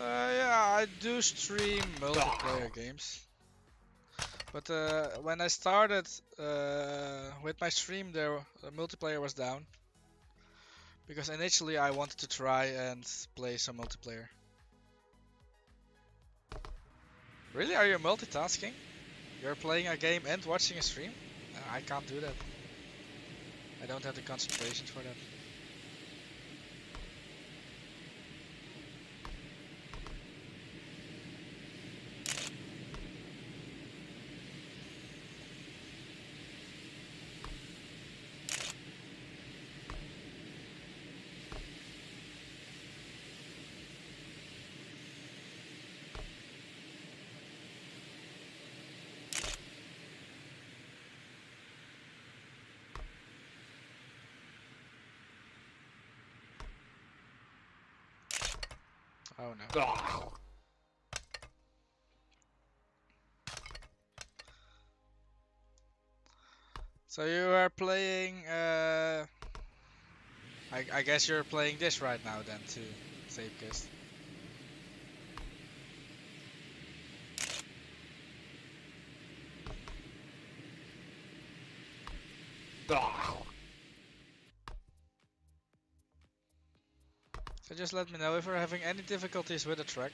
Yeah, I do stream multiplayer games. But when I started with my stream, the multiplayer was down. Because initially I wanted to try and play some multiplayer. Really? Are you multitasking? You're playing a game and watching a stream? I can't do that. I don't have the concentration for that. Oh no. So you are playing, I guess you're playing this right now then too. Zeepkist. So just let me know if you're having any difficulties with the track.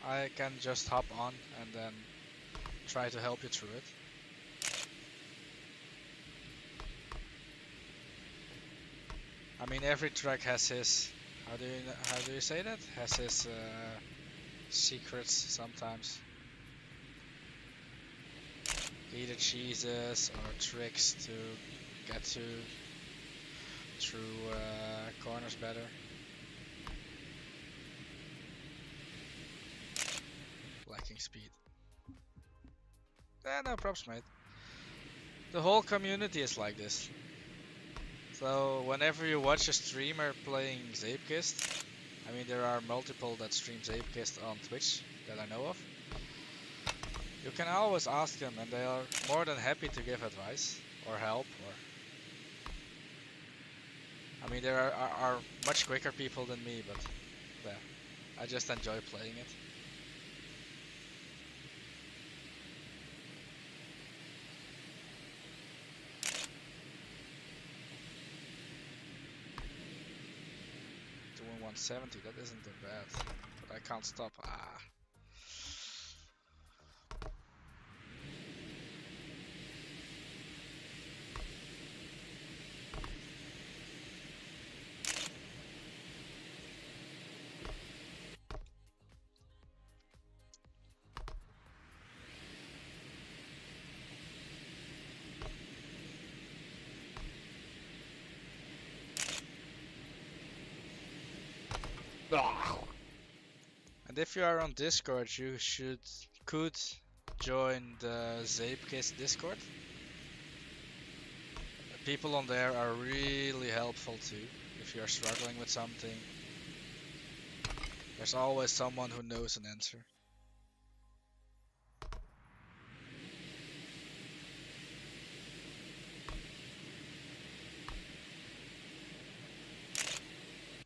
I can just hop on and then try to help you through it. I mean, every track has his, how do you say that? Has his secrets sometimes. Either cheeses or tricks to get to through corners better. Lacking speed. No props, mate. The whole community is like this. So whenever you watch a streamer playing Zeepkist, I mean there are multiple that stream Zeepkist on Twitch that I know of. You can always ask them and they are more than happy to give advice or help or I mean there are much quicker people than me, but yeah, I just enjoy playing it. Doing 170, that isn't that bad, but I can't stop. And if you are on Discord, you could join the Zeepkist Discord. People on there are really helpful too. If you're struggling with something, there's always someone who knows an answer.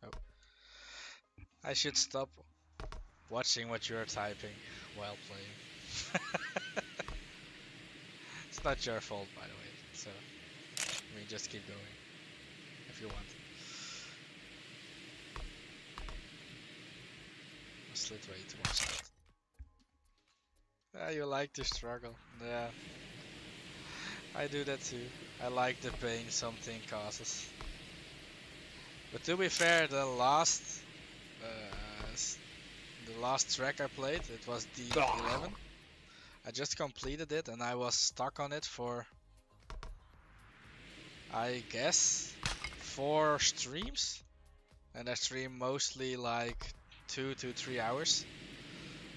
Oh. I should stop watching what you're typing while playing. It's not your fault, by the way. So, I mean, just keep going if you want. I slid way to one side. Yeah, you like to struggle. Yeah, I do that too. I like the pain something causes. But to be fair, the last track I played, it was D11. I just completed it and I was stuck on it for, I guess, 4 streams. And I stream mostly like 2 to 3 hours.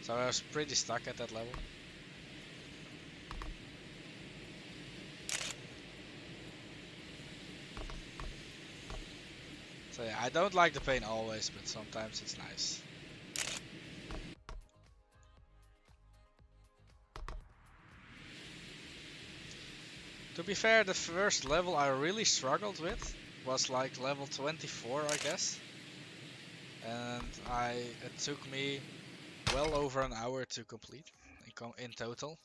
So I was pretty stuck at that level. So yeah, I don't like the pain always, but sometimes it's nice. To be fair, the first level I really struggled with was like level 24, I guess. And it took me well over an hour to complete in total.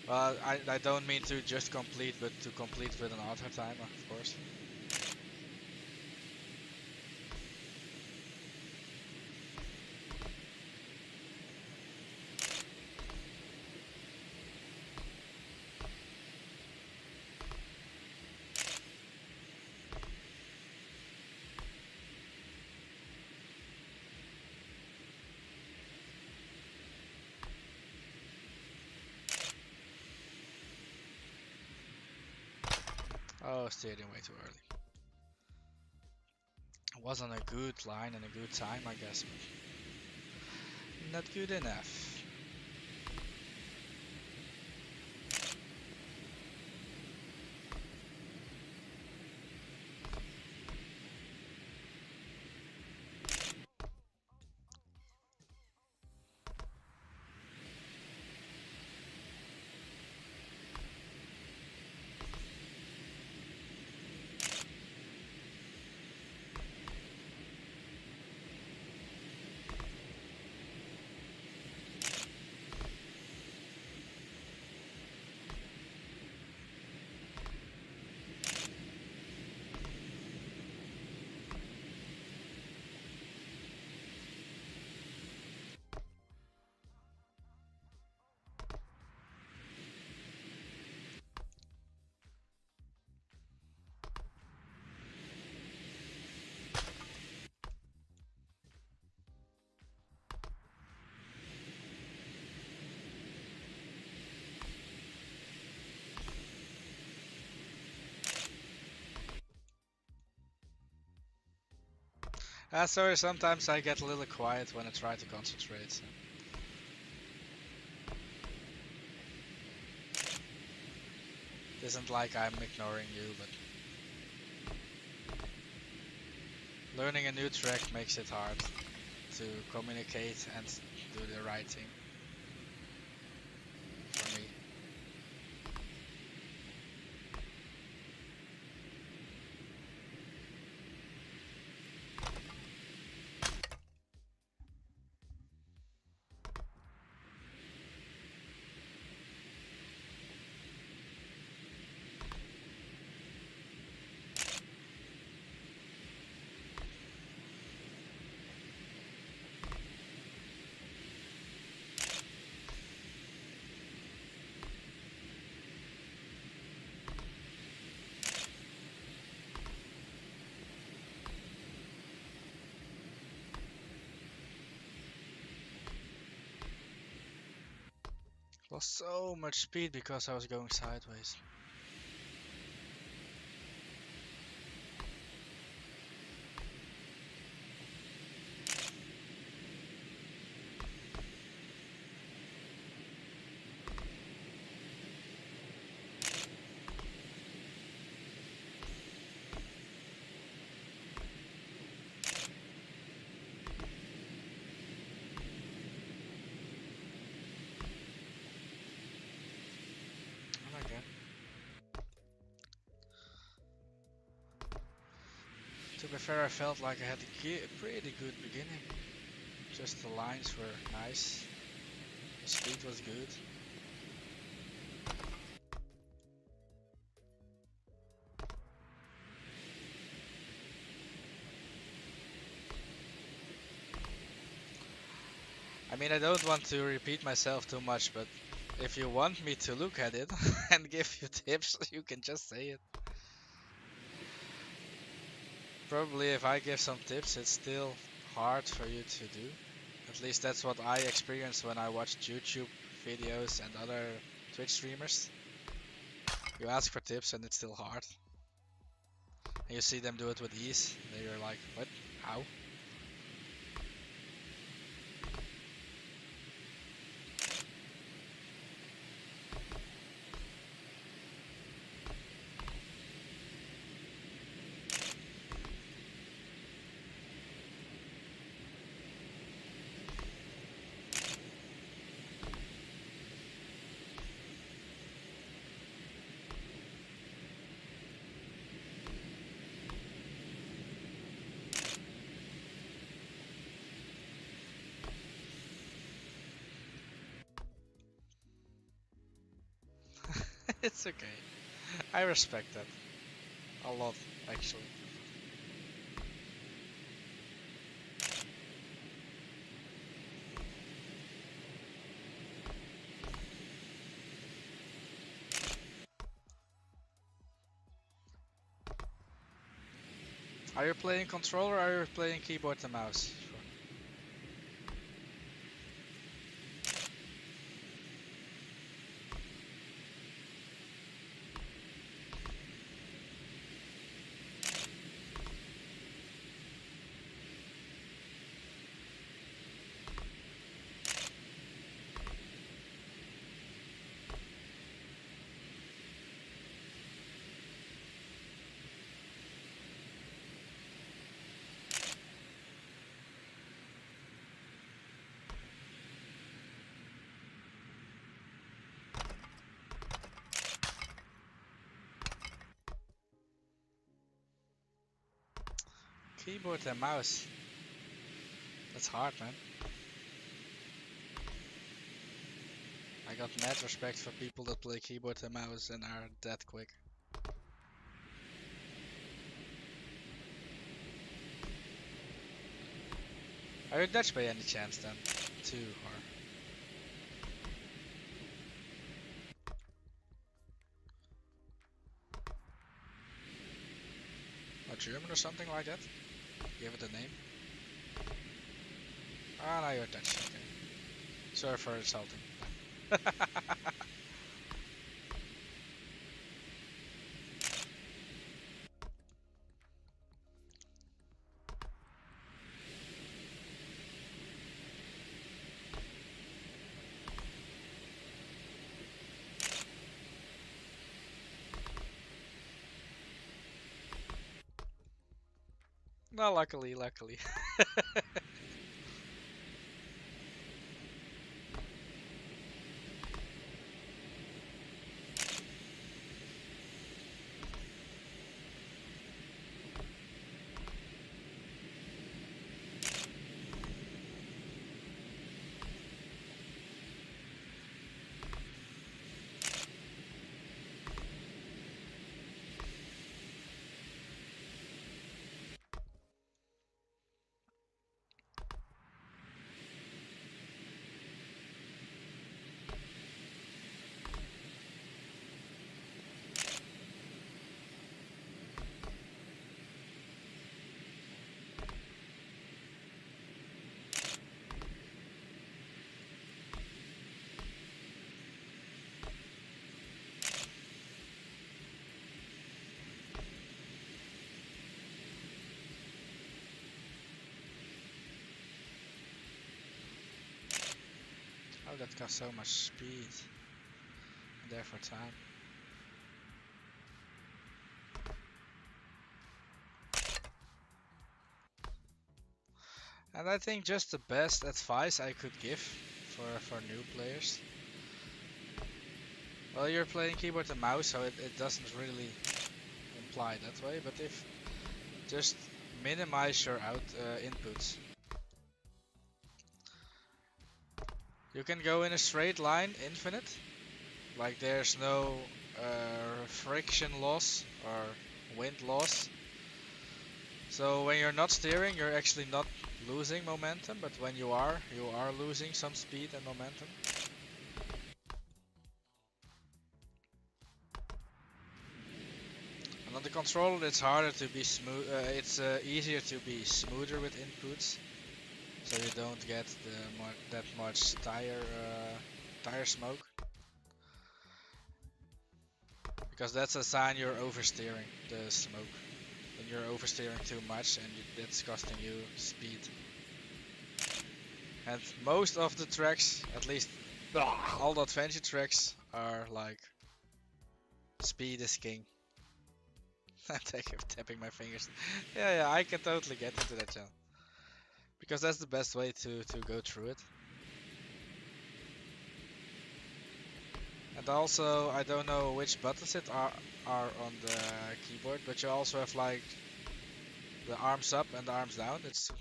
Well, I don't mean to just complete, but to complete with an auto timer, of course. Oh, steered in way too early. It wasn't a good line and a good time, I guess, but not good enough. Sorry, sometimes I get a little quiet when I try to concentrate. So. It isn't like I'm ignoring you, but learning a new track makes it hard to communicate and do the right thing for me. Lost so much speed because I was going sideways. Oh my god. To be fair, I felt like I had a pretty good beginning. Just the lines were nice. The speed was good. I mean, I don't want to repeat myself too much, but if you want me to look at it and give you tips, you can just say it. Probably if I give some tips, it's still hard for you to do. At least that's what I experienced when I watched YouTube videos and other Twitch streamers. You ask for tips and it's still hard. And you see them do it with ease. And you're like, what? How? It's okay. I respect that. A lot, actually. Are you playing controller or are you playing keyboard and mouse? Keyboard and mouse. That's hard, man. I got mad respect for people that play keyboard and mouse and are that quick. Are you Dutch by any chance then? Too, or German or something like that? Give it a name. Ah, now you're Dutch. Okay. Sorry for insulting. No, luckily. Oh, that got so much speed. And therefore time. And I think just the best advice I could give for new players. Well, you're playing keyboard and mouse, so it doesn't really imply that way. But if just minimize your inputs. You can go in a straight line, infinite. Like there's no friction loss or wind loss. So when you're not steering, you're actually not losing momentum, but when you are losing some speed and momentum. And on the controller, it's harder to be smooth. It's easier to be smoother with inputs, so you don't get that much tire smoke. Because that's a sign you're oversteering the smoke. When you're oversteering too much, and that's costing you speed. And most of the tracks, at least all the adventure tracks, are like speed is king. I'm tapping my fingers. Yeah, I can totally get into that channel. Because that's the best way to go through it. And also, I don't know which buttons are on the keyboard, but you also have like the arms up and the arms down. It's,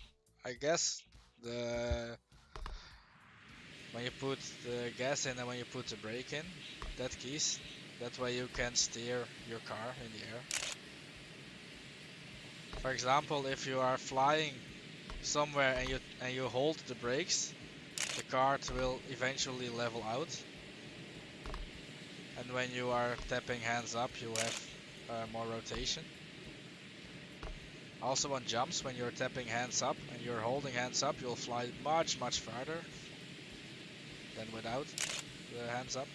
I guess, the when you put the gas in and when you put the brake in, that keys. That way you can steer your car in the air. For example, if you are flying somewhere and you hold the brakes, the cart will eventually level out. And when you are tapping hands up, you have more rotation. Also on jumps, when you're tapping hands up and you're holding hands up, you'll fly much farther than without the hands up.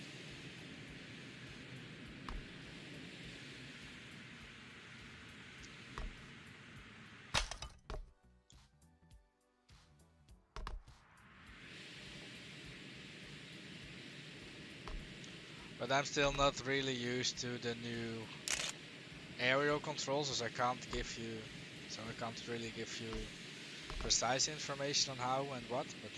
But I'm still not really used to the new aerial controls, as I can't really give you precise information on how and what. But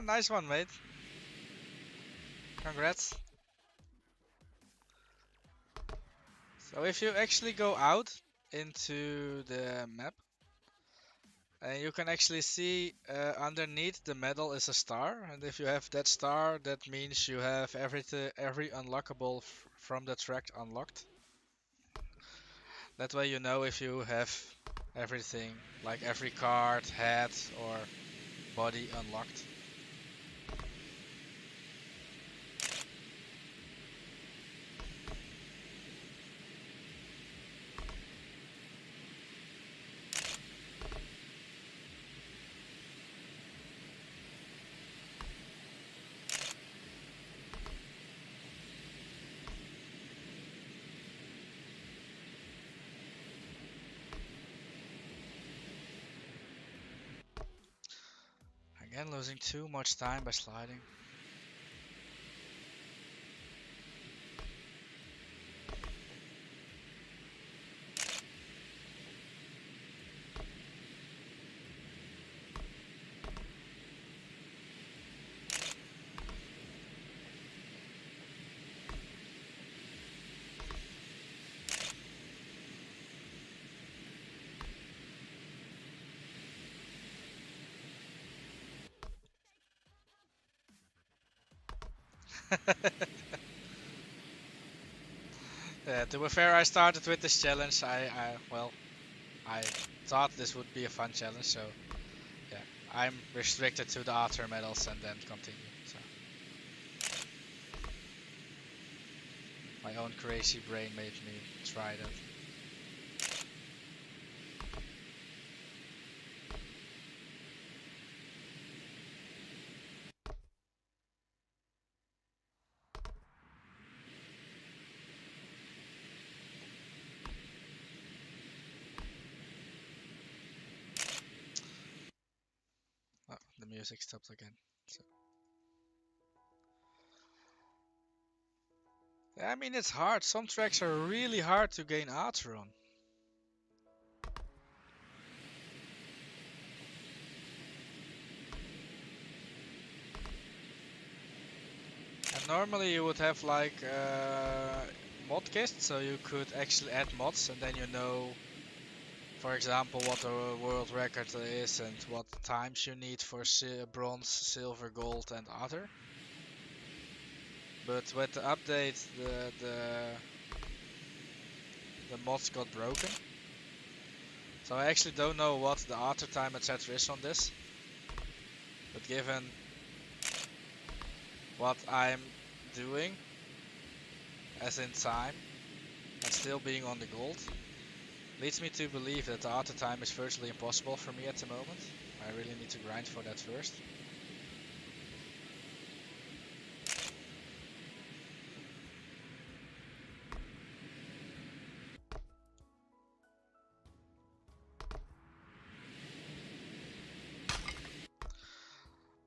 nice one, mate. Congrats. So if you actually go out into the map, and you can actually see underneath the medal is a star, and if you have that star, that means you have every unlockable from the track unlocked. That way you know if you have everything, like every card, hat, or body unlocked. Again, losing too much time by sliding. Yeah, to be fair, I started with this challenge. Well, I thought this would be a fun challenge, so yeah, I'm restricted to the Arthur medals and then continue. So my own crazy brain made me try that. Oh, the music stopped again. So, yeah, I mean, it's hard. Some tracks are really hard to gain Arthur on. And normally you would have like modkist, so you could actually add mods, and then you know, for example, what the world record is and what times you need for bronze, silver, gold, and other. But with the update, the mods got broken. So I actually don't know what the Arthur time etc. is on this. But given what I'm doing, as in time, and still being on the gold, leads me to believe that the Arthur time is virtually impossible for me at the moment. I really need to grind for that first.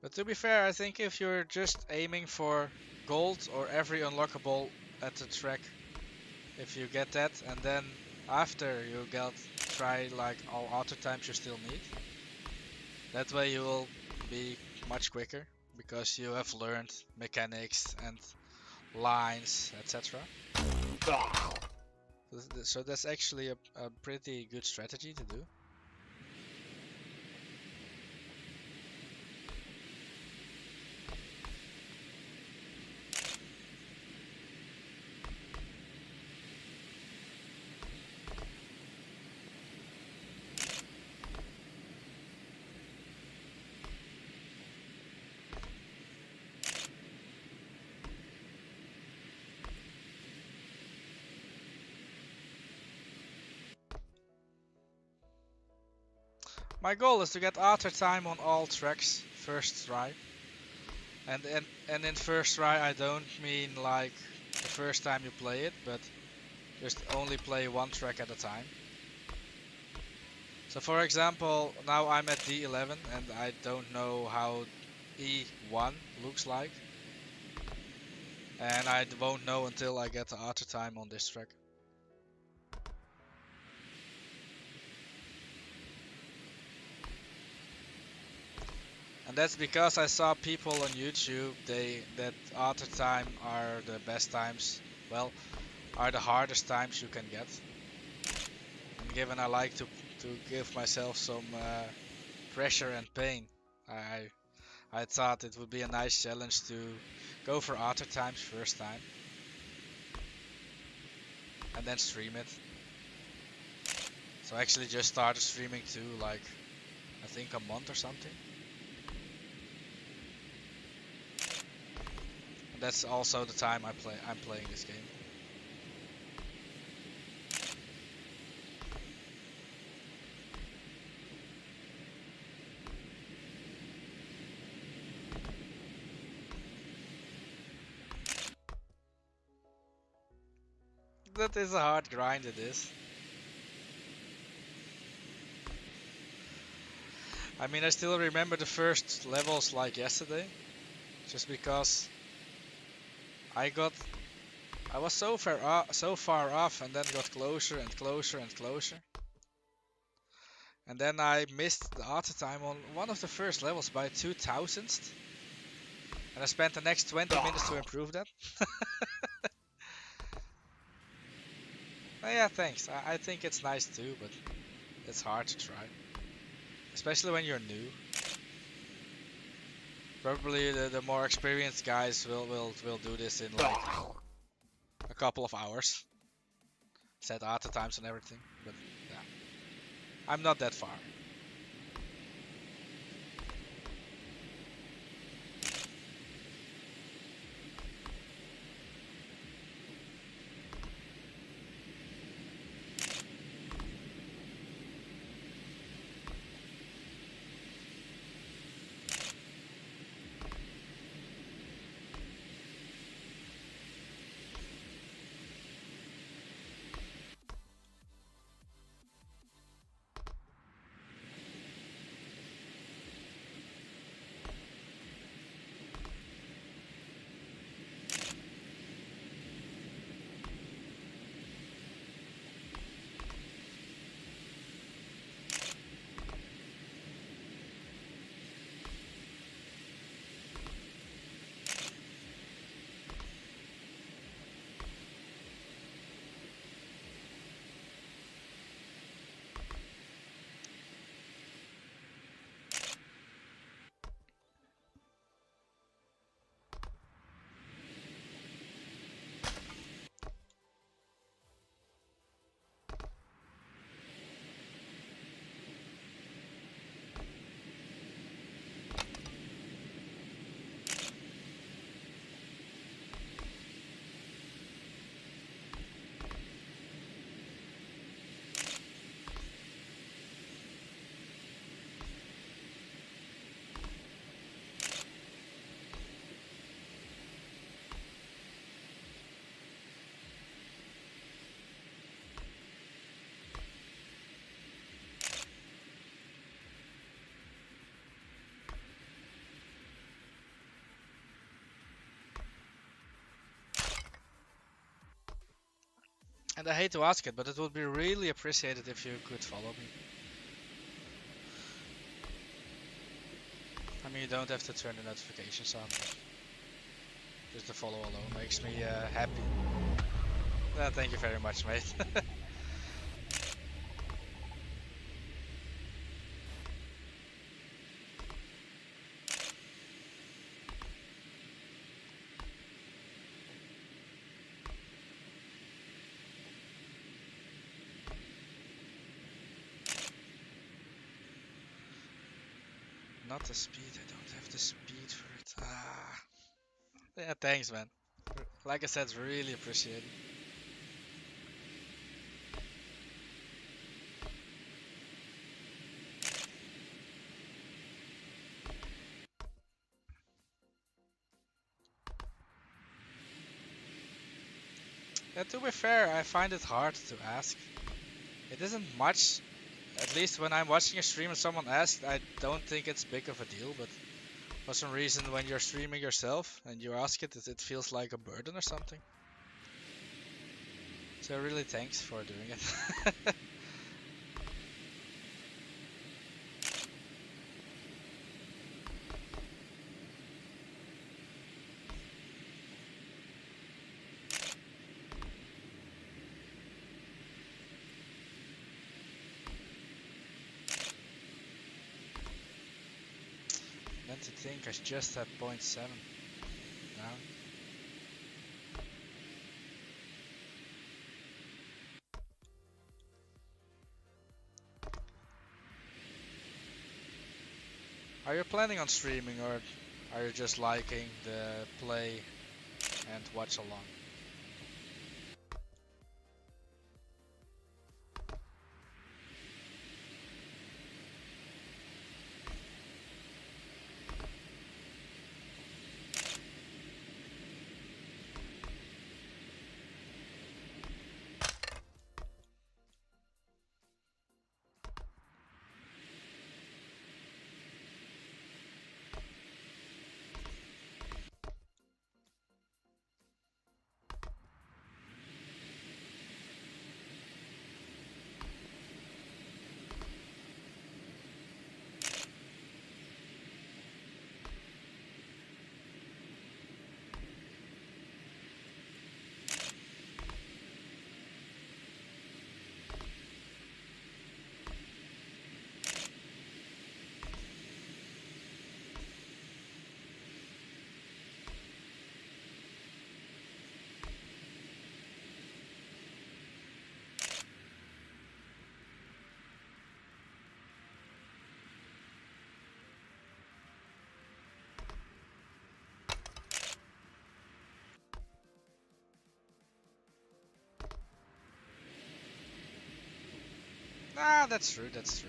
But to be fair, I think if you're just aiming for gold or every unlockable at the track, if you get that, and then after you try like all auto times you still need, that way you will be much quicker because you have learned mechanics and lines, etc. So that's actually a pretty good strategy to do. My goal is to get auto time on all tracks first try. And in first try I don't mean like the first time you play it, but just only play one track at a time. So for example, now I'm at D11 and I don't know how E1 looks like. And I won't know until I get the auto time on this track. And that's because I saw people on YouTube that auto time are the best times. Well, are the hardest times you can get. And given I like to give myself some pressure and pain, I I thought it would be a nice challenge to go for auto times first time and then stream it. So I actually just started streaming too, like I think a month or something. And that's also the time I'm playing this game. That is a hard grind, it is. I mean, I still remember the first levels like yesterday, just because I got, I was so far off, and then got closer and closer and closer, and then I missed the auto time on one of the first levels by 2,000th, and I spent the next 20 minutes to improve that. Yeah, thanks. I think it's nice too, but it's hard to try, especially when you're new. Probably the more experienced guys will do this in like a couple of hours, set auto times and everything. But yeah, I'm not that far. And I hate to ask it, but it would be really appreciated if you could follow me. I mean, you don't have to turn the notifications on. Just the follow alone makes me happy. Thank you very much, mate. Not the speed, I don't have the speed for it. Yeah, thanks, man. Like I said, it's really appreciated. Yeah, to be fair, I find it hard to ask. It isn't much, at least when I'm watching a stream and someone asks, I don't think it's big of a deal, but for some reason when you're streaming yourself and you ask it, it feels like a burden or something. So really thanks for doing it. Then to think I just had 0.7 now. Are you planning on streaming, or are you just liking the play and watch along? Ah, that's true, that's true.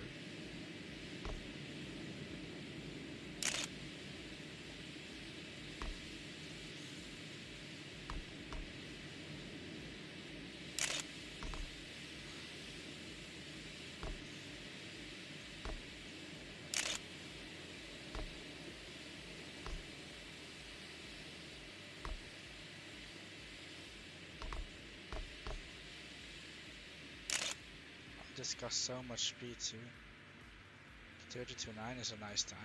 This costs so much speed too. 32.9 is a nice time.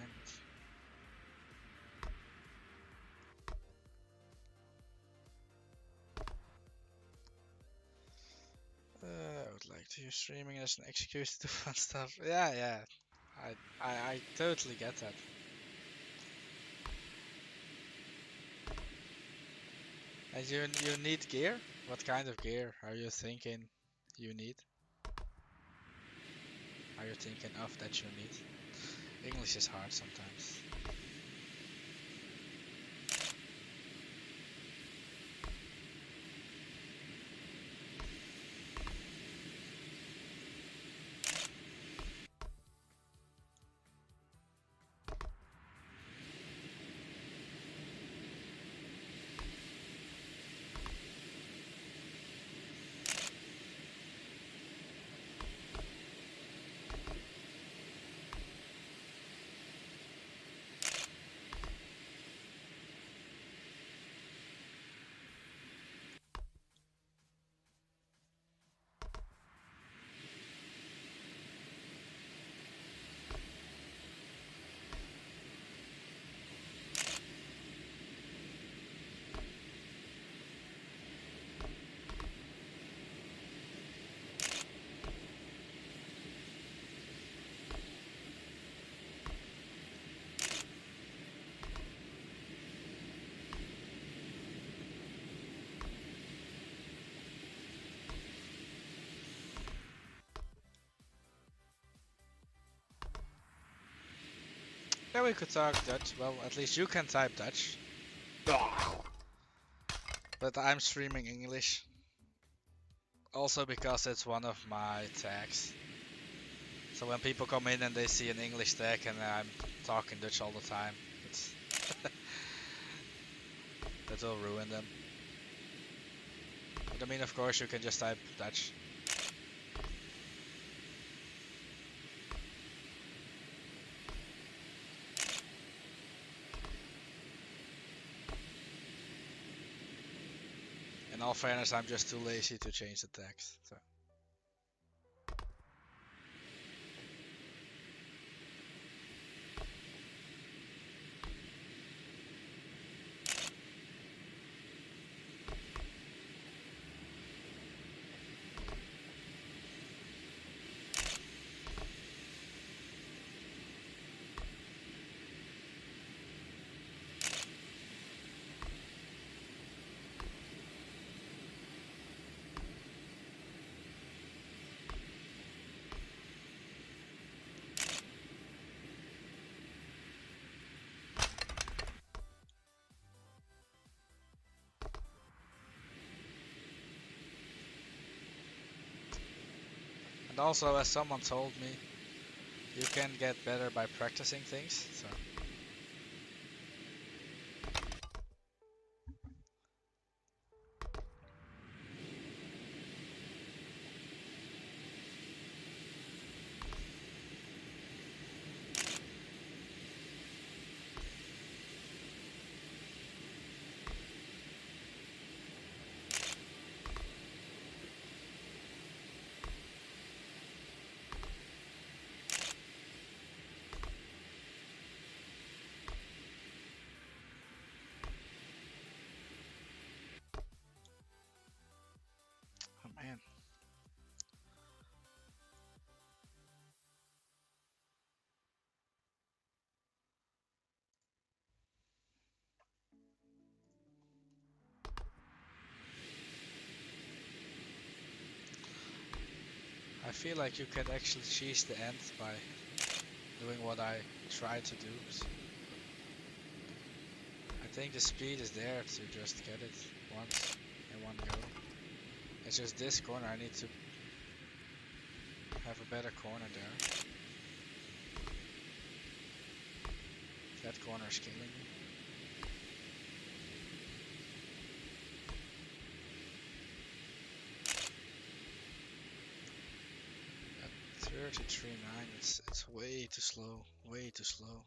I would like to use streaming as an excuse to do fun stuff. Yeah, yeah. I totally get that. And you need gear? What kind of gear are you thinking you need? Are you thinking of that you need? English is hard sometimes. Yeah, we could talk Dutch. Well, at least you can type Dutch. But I'm streaming English. Also because it's one of my tags. So when people come in and they see an English tag and I'm talking Dutch all the time, it's that will ruin them. But I mean, of course, you can just type Dutch. In all fairness, I'm just too lazy to change the text. So. And also, as someone told me, you can get better by practicing things. So. Oh man. I feel like you can actually cheese the end by doing what I try to do. So I think the speed is there to just get it once in one go. It's just this corner I need to have a better corner there. That corner is killing me. At 33.9, it's way too slow. Way too slow.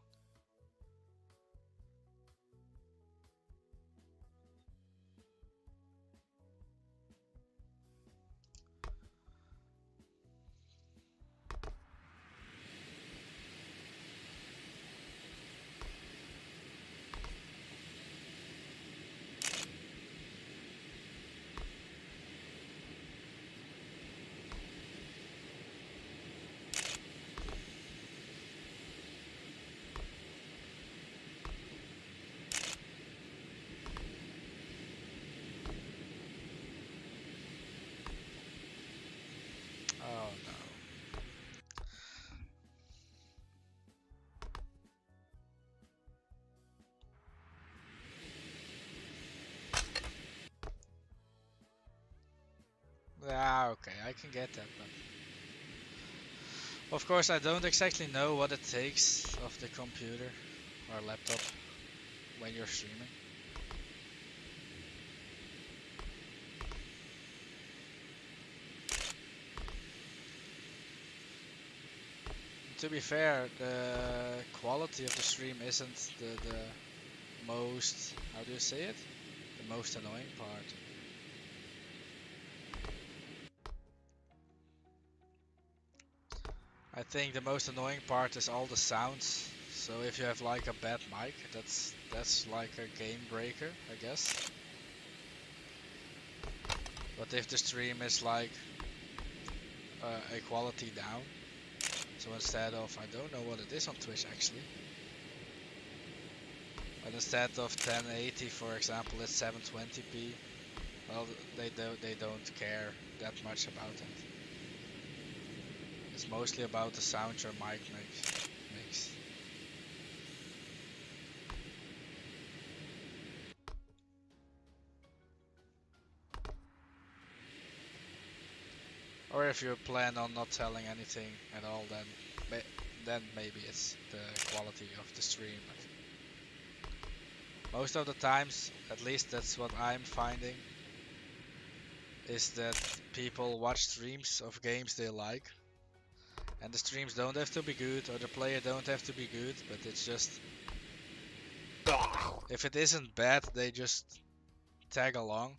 Oh no. Yeah, okay, I can get that, but of course I don't exactly know what it takes of the computer or laptop when you're streaming. To be fair, the quality of the stream isn't the most, how do you say it? The most annoying part. I think the most annoying part is all the sounds. So if you have like a bad mic, that's like a game breaker, I guess. But if the stream is like a quality down, so instead of, I don't know what it is on Twitch actually, but instead of 1080 for example, it's 720p. Well, they don't care that much about it. It's mostly about the sound your mic makes. Or if you plan on not telling anything at all, then maybe it's the quality of the stream. But most of the times, at least that's what I'm finding, is that people watch streams of games they like, and the streams don't have to be good, or the player don't have to be good, but it's just, if it isn't bad, they just tag along.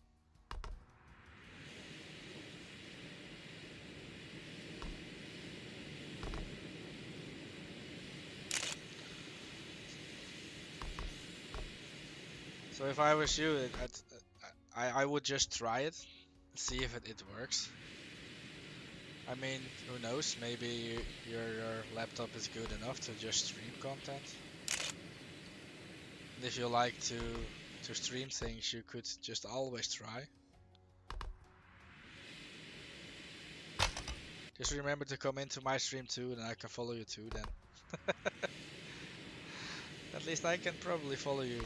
So if I was you, I would just try it, see if it works. I mean, who knows? Maybe your laptop is good enough to just stream content. And if you like to stream things, you could just always try. Just remember to come into my stream too, and I can follow you too then. At least I can probably follow you.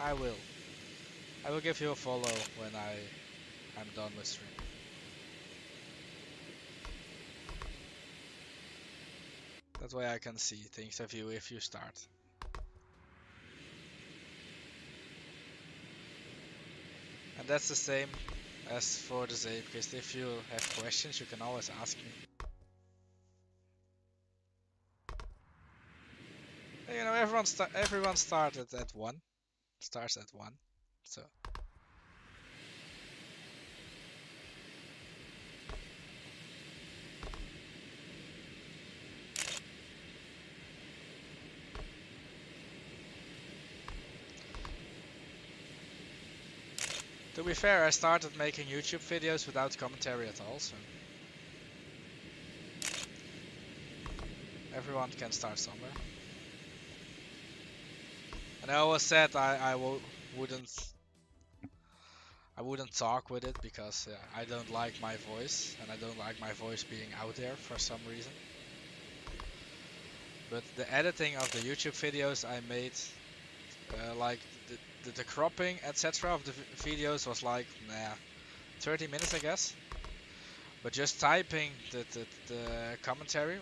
I will. I will give you a follow when I'm done with stream. That way I can see things of you if you start. And that's the same as for the Zeepkist. If you have questions, you can always ask me. You know, everyone started at 1. Starts at 1. So to be fair, I started making YouTube videos without commentary at all, so everyone can start somewhere. And I always said I wouldn't talk with it because I don't like my voice, and I don't like my voice being out there for some reason. But the editing of the YouTube videos I made, like the cropping etc. of the videos was like 30 minutes I guess. But just typing the commentary,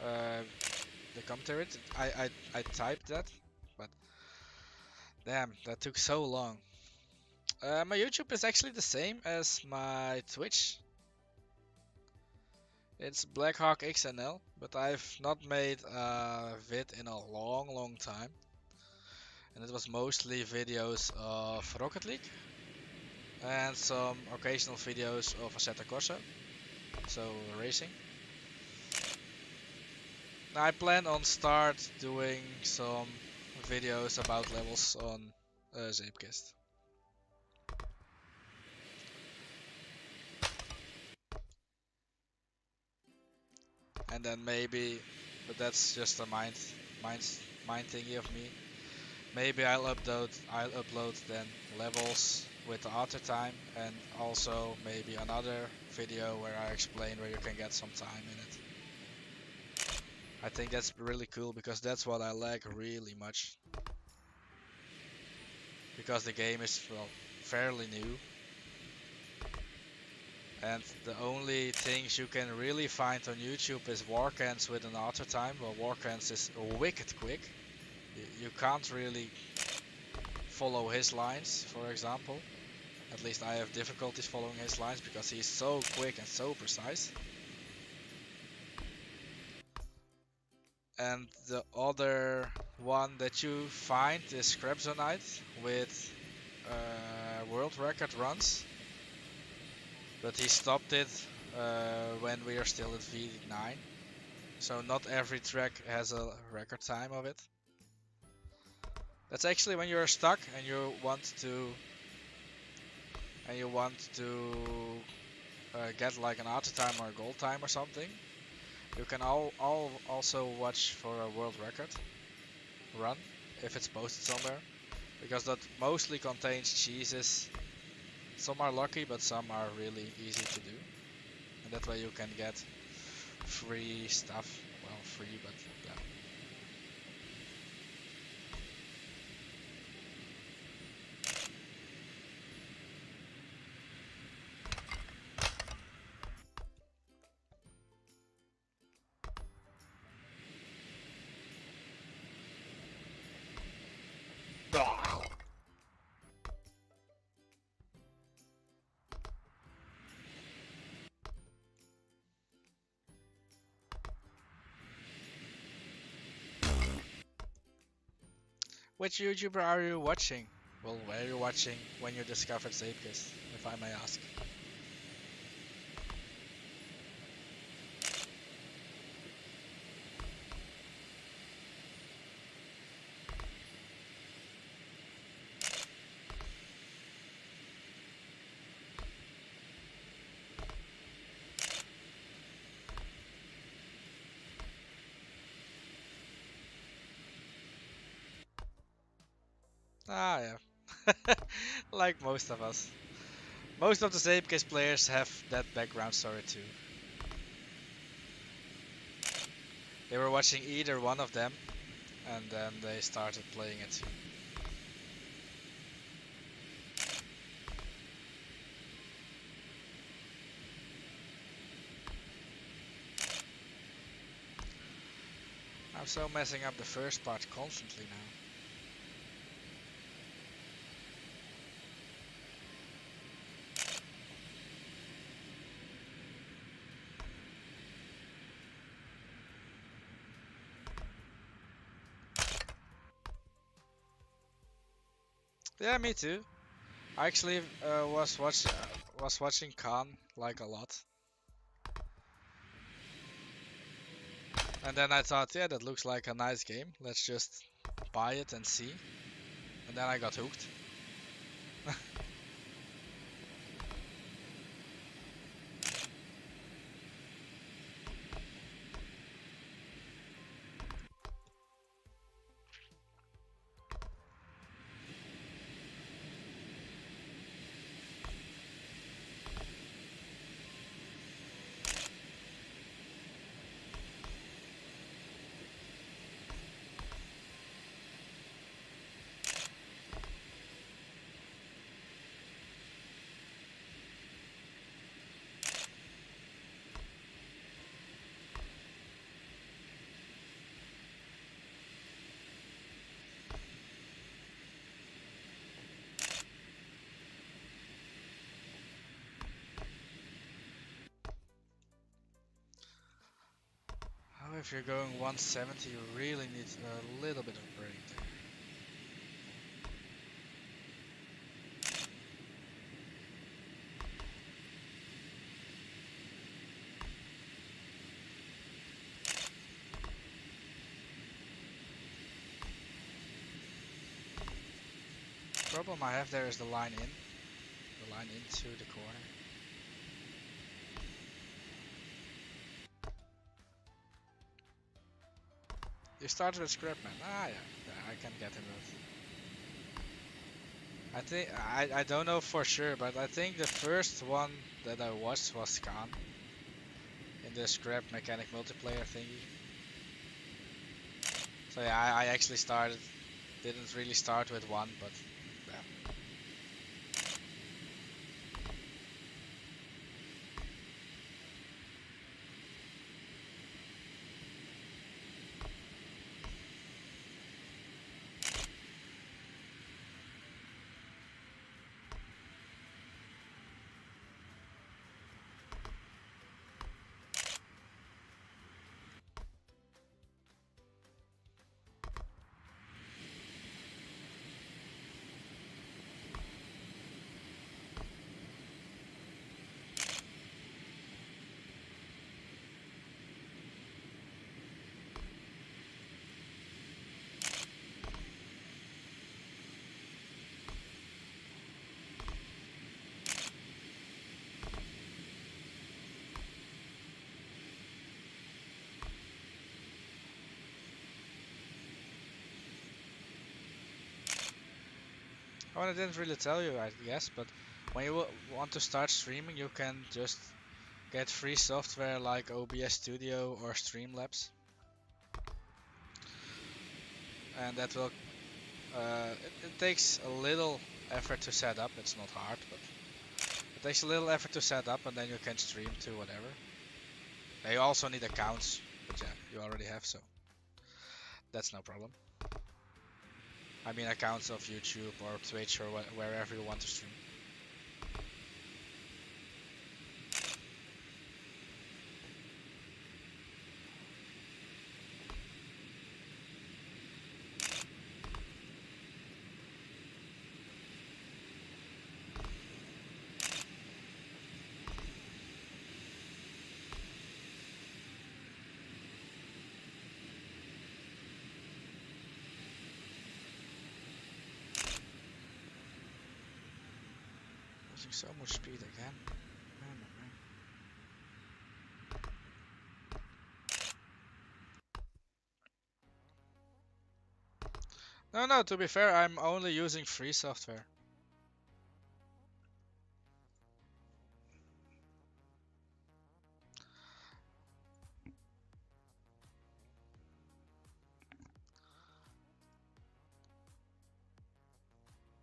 uh, the commentary, I typed that, but damn, that took so long. My YouTube is actually the same as my Twitch. It's Blackhawk XNL, but I've not made a vid in a long time. And it was mostly videos of Rocket League and some occasional videos of Assetto Corsa, so racing. I plan on start doing some videos about levels on Zeepkist. And then maybe, but that's just a mind, mind thingy of me. Maybe I'll upload then levels with the auto time, and also maybe another video where I explain where you can get some time in it. I think that's really cool because that's what I like really much. Because the game is, well, fairly new. And the only things you can really find on YouTube is Warcans with an auto time. Well, Warcans is wicked quick. You can't really follow his lines, for example. At least I have difficulties following his lines because he's so quick and so precise. And the other one that you find is Scrapzonite with world record runs. But he stopped it when we are still at V9. So not every track has a record time of it. That's actually when you're stuck and you want to get like an auto time or a gold time or something. You can also watch for a world record run if it's posted somewhere, because that mostly contains cheeses. Some are lucky, but some are really easy to do, and that way you can get free stuff. Well, free, but yeah. Which YouTuber are you watching? Well, were you watching when you discovered Zeepkist, if I may ask? Ah, yeah. Like most of us. Most of the Zeepkist players have that background story too. They were watching either one of them, and then they started playing it too. I'm so messing up the first part constantly now. Yeah, me too. I actually was watching Khan like a lot, and then I thought, yeah, that looks like a nice game. Let's just buy it and see. And then I got hooked. If you're going 170, you really need a little bit of brake there. The problem I have there is the line into the corner. You started with Scrapman. Ah, yeah, I can get him both. I think I don't know for sure, but I think the first one that I watched was Khan in the Scrap Mechanic multiplayer thingy. So yeah, I actually didn't really start with one, but yeah. Oh, I didn't really tell you, I guess, but when you want to start streaming, you can just get free software like OBS Studio or Streamlabs, and that will. It takes a little effort to set up. It's not hard, but it takes a little effort to set up, and then you can stream to whatever. You also need accounts, but yeah, you already have, so that's no problem. I mean accounts of YouTube or Twitch or wherever you want to stream. Losing so much speed again. Man, oh man. No, to be fair, I'm only using free software.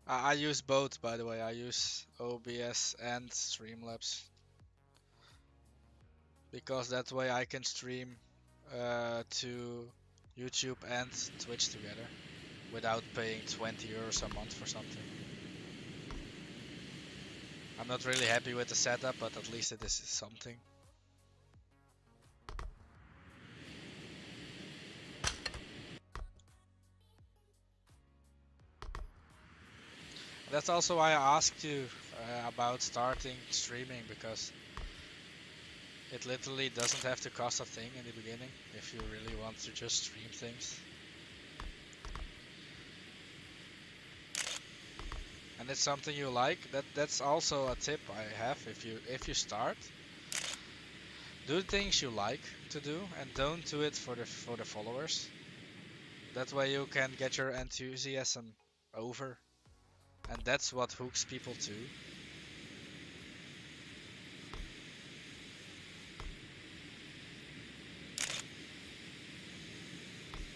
I use both, by the way. I use OBS and Streamlabs because that way I can stream to YouTube and Twitch together without paying 20 euros a month for something. I'm not really happy with the setup, but at least it is something. That's also why I asked you about starting streaming, because it literally doesn't have to cost a thing in the beginning if you really want to just stream things. And it's something you like. That's also a tip I have. If you start, do things you like to do and don't do it for the followers. That way you can get your enthusiasm over, and that's what hooks people too.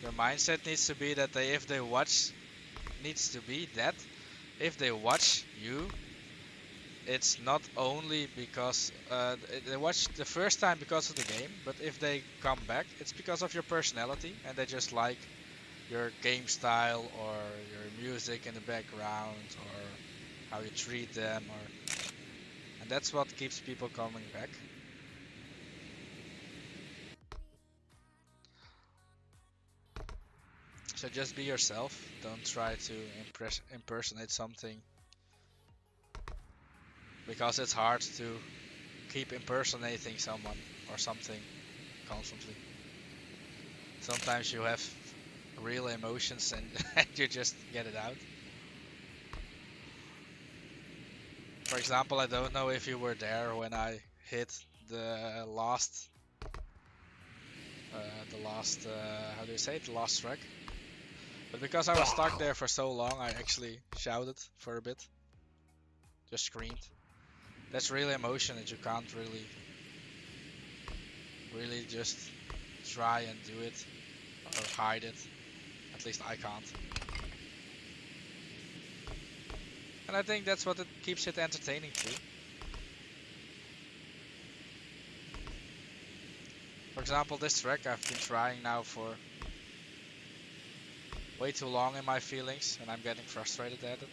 Your mindset needs to be that if they watch, needs to be that if they watch you, it's not only because they watch the first time because of the game, but if they come back, it's because of your personality and they just like your game style or your music in the background or how you treat them, and that's what keeps people coming back. So just be yourself. Don't try to impersonate something, because it's hard to keep impersonating someone or something constantly. Sometimes you have real emotions and you just get it out. For example, I don't know if you were there when I hit the last, how do you say it? The last track. But because I was stuck there for so long, I actually shouted for a bit. Just screamed. That's really emotion that you can't really just try and do it or hide it. At least I can't. And I think that's what it keeps it entertaining too. For example, this track I've been trying now for way too long in my feelings, and I'm getting frustrated at it.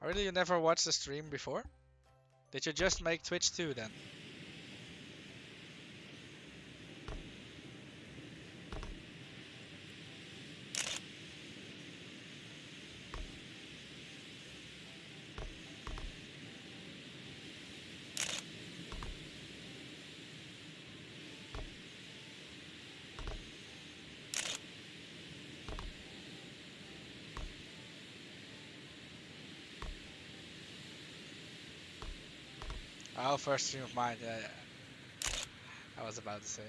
Really, you never watched the stream before? Did you just make Twitch too then? Oh, first stream of mine, yeah. I was about to say.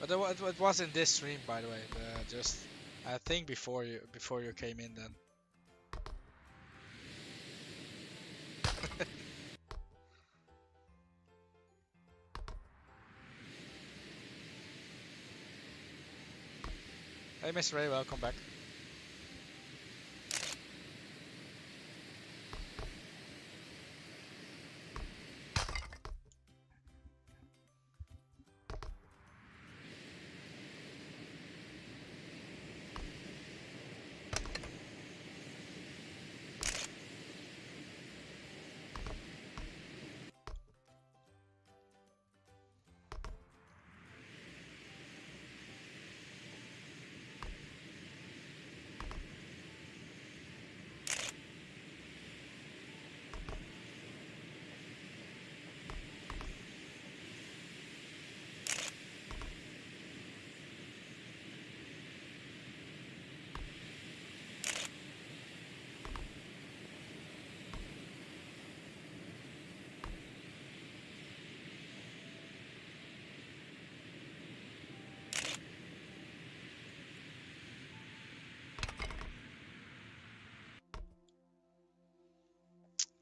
But it was in this stream, by the way. Just I think before you came in then. Hey, Mr. Ray, welcome back.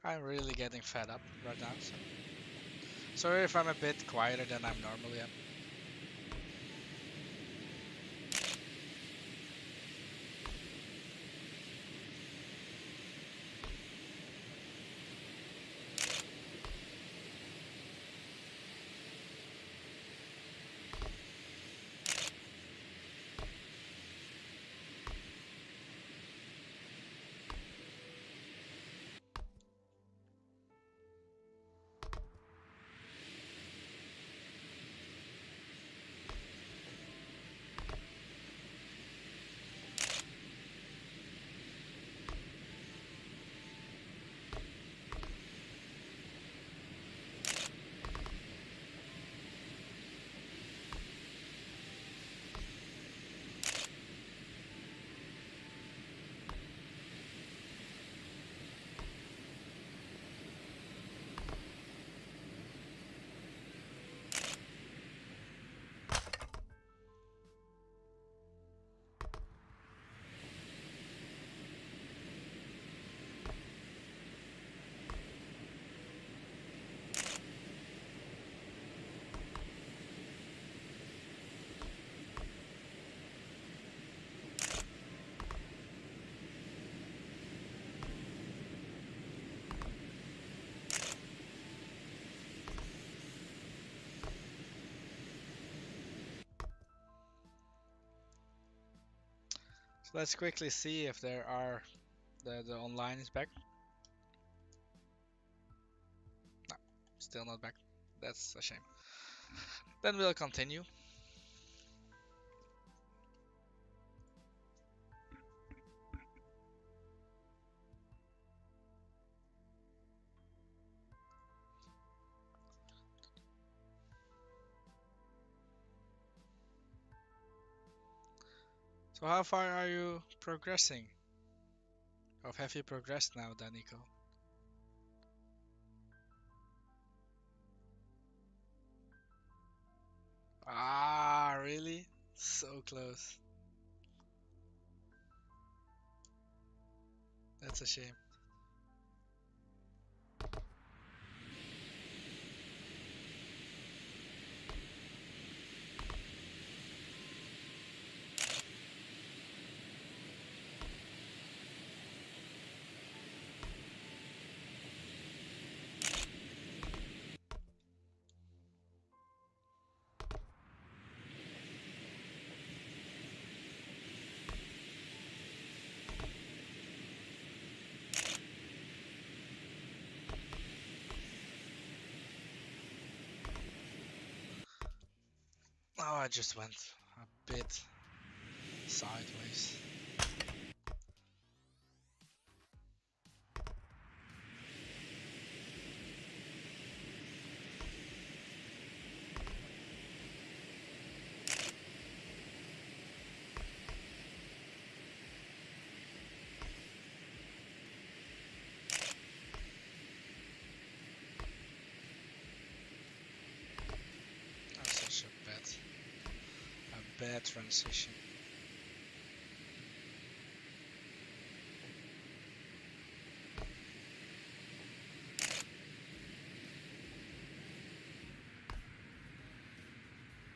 I'm really getting fed up right now. So. Sorry if I'm a bit quieter than I'm normally am. So let's quickly see if there are the online is back. No, still not back. That's a shame. Then we'll continue. So how far are you progressing? Or have you progressed now, Daniko? Ah, really? So close. That's a shame. Oh, I just went a bit sideways. That's such a bad transition.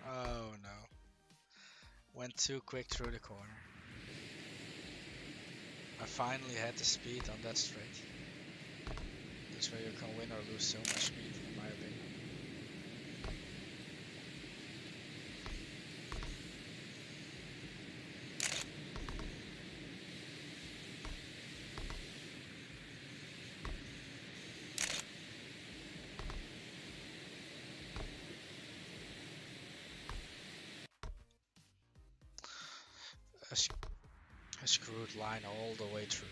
Oh no. Went too quick through the corner. I finally had the speed on that straight. That's where you can win or lose so much speed, in my opinion. A screwed line all the way through.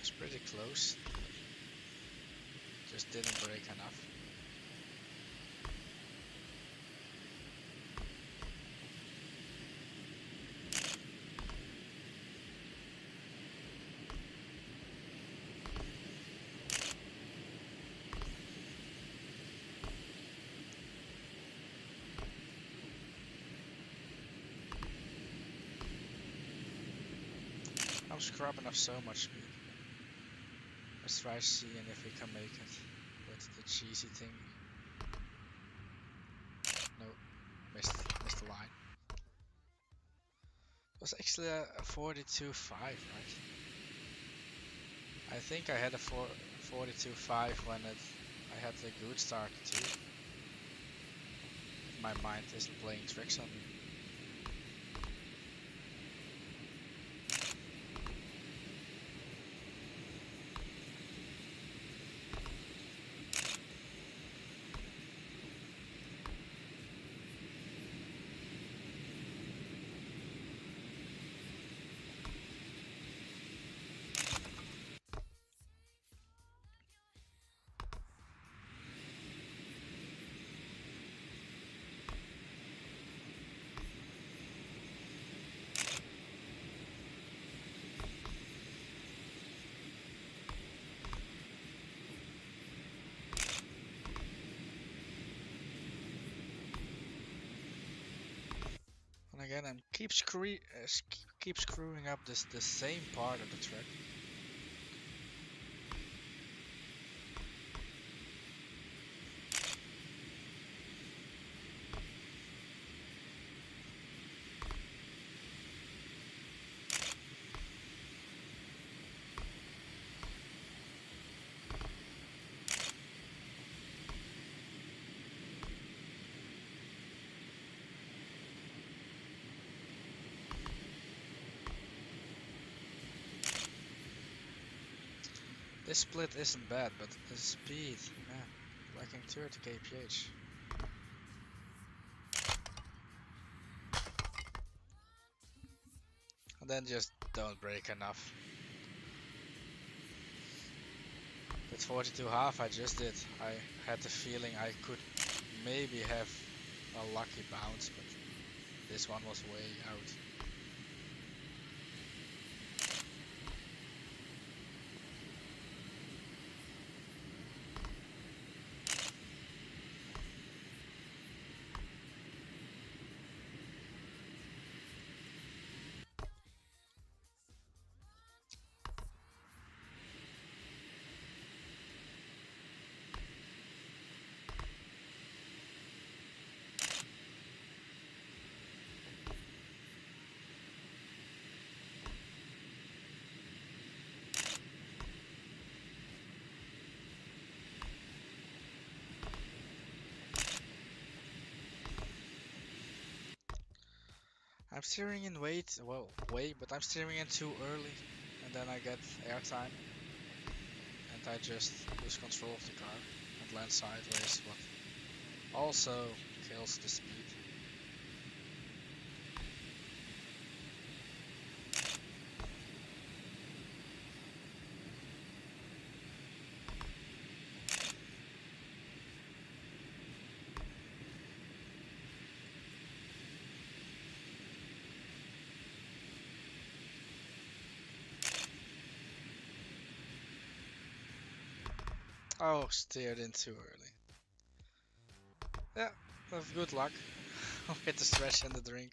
It's pretty close. Just didn't break enough. I'm scrubbing off so much speed. Let's try seeing if we can make it with the cheesy thing. No, missed the line. It was actually a 42.5, right? I think I had a 42.5 when I had the good start too. My mind isn't playing tricks on me. again and keep screwing up the same part of the track. This split isn't bad, but the speed, man, lacking 30 kph. And then just don't brake enough. That 42.5 I just did, I had the feeling I could maybe have a lucky bounce, but this one was way out. I'm steering in but I'm steering in too early, and then I get airtime, and I just lose control of the car and land sideways, what also kills the speed. Oh, steered in too early. Yeah, have good luck with the stretch and the drink.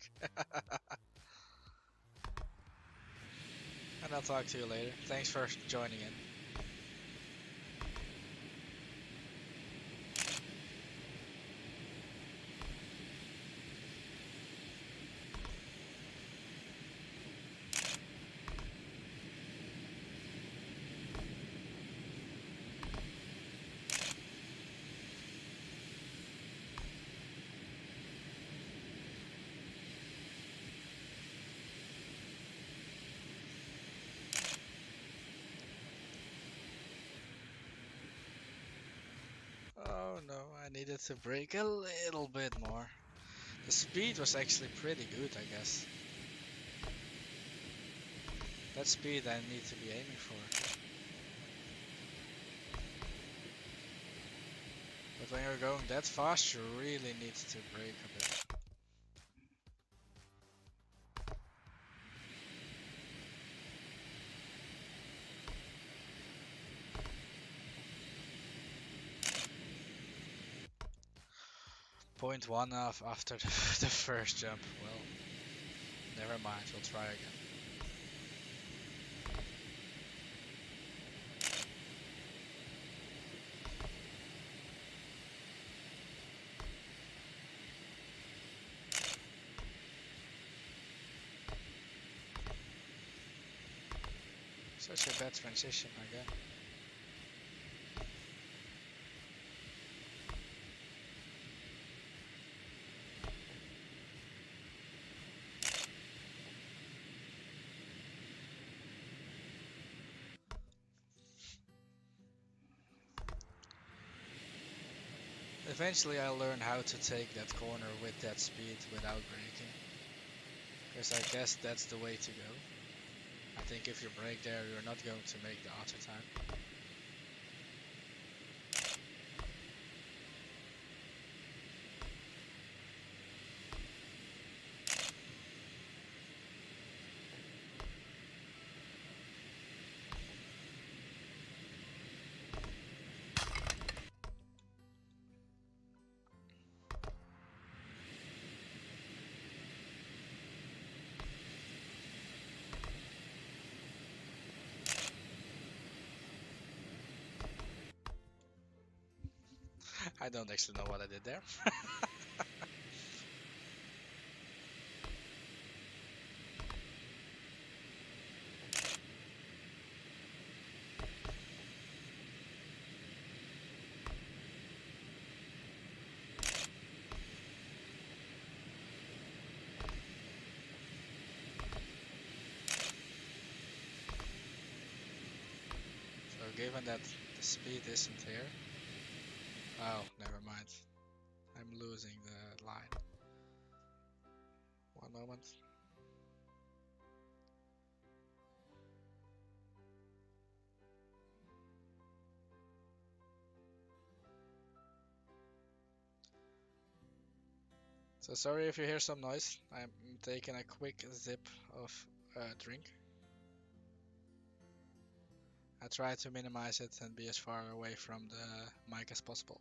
And I'll talk to you later. Thanks for joining in. Oh no, I needed to brake a little bit more. The speed was actually pretty good, I guess. That speed I need to be aiming for. But when you're going that fast, you really need to brake a bit. Point one off after the first jump. Well, never mind, we'll try again. Such a bad transition again. Eventually I'll learn how to take that corner with that speed without braking. Because I guess that's the way to go. I think if you brake there, you're not going to make the auto time. I don't actually know what I did there. So given that the speed isn't here. Oh, never mind. I'm losing the line. One moment. So sorry if you hear some noise. I'm taking a quick sip of drink. I try to minimize it and be as far away from the mic as possible.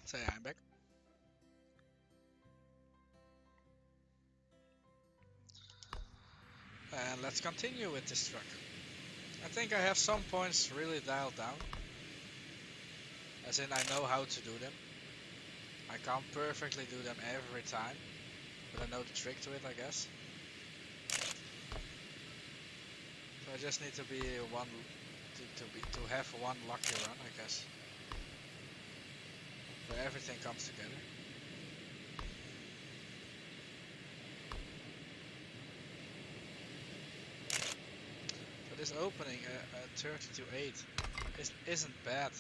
So yeah, I'm back. And let's continue with this truck. I think I have some points really dialed down. As in I know how to do them. I can't perfectly do them every time. But I know the trick to it, I guess. So I just need to be to have one lucky run, I guess. Where everything comes together. So this opening, 30 to 8, isn't bad.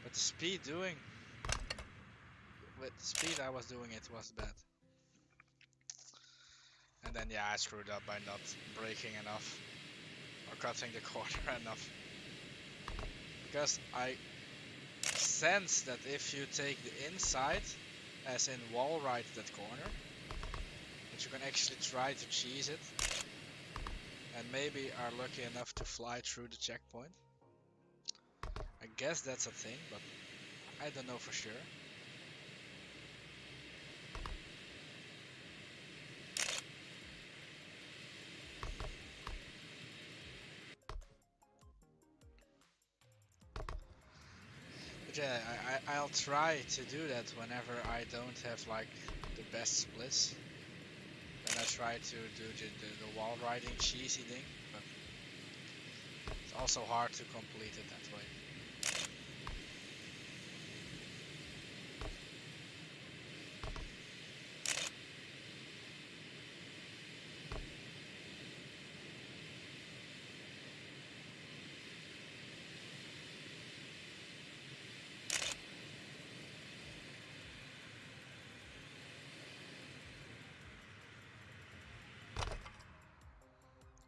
But the speed with the speed I was doing it was bad. And then yeah, I screwed up by not braking enough or cutting the corner enough. Because I sense that if you take the inside, as in wall ride that corner, that you can actually try to cheese it and maybe are lucky enough to fly through the checkpoint. I guess that's a thing, but I don't know for sure. But yeah, I'll try to do that whenever I don't have like the best splits. Then I try to do the wall riding cheesy thing, but it's also hard to complete it that way.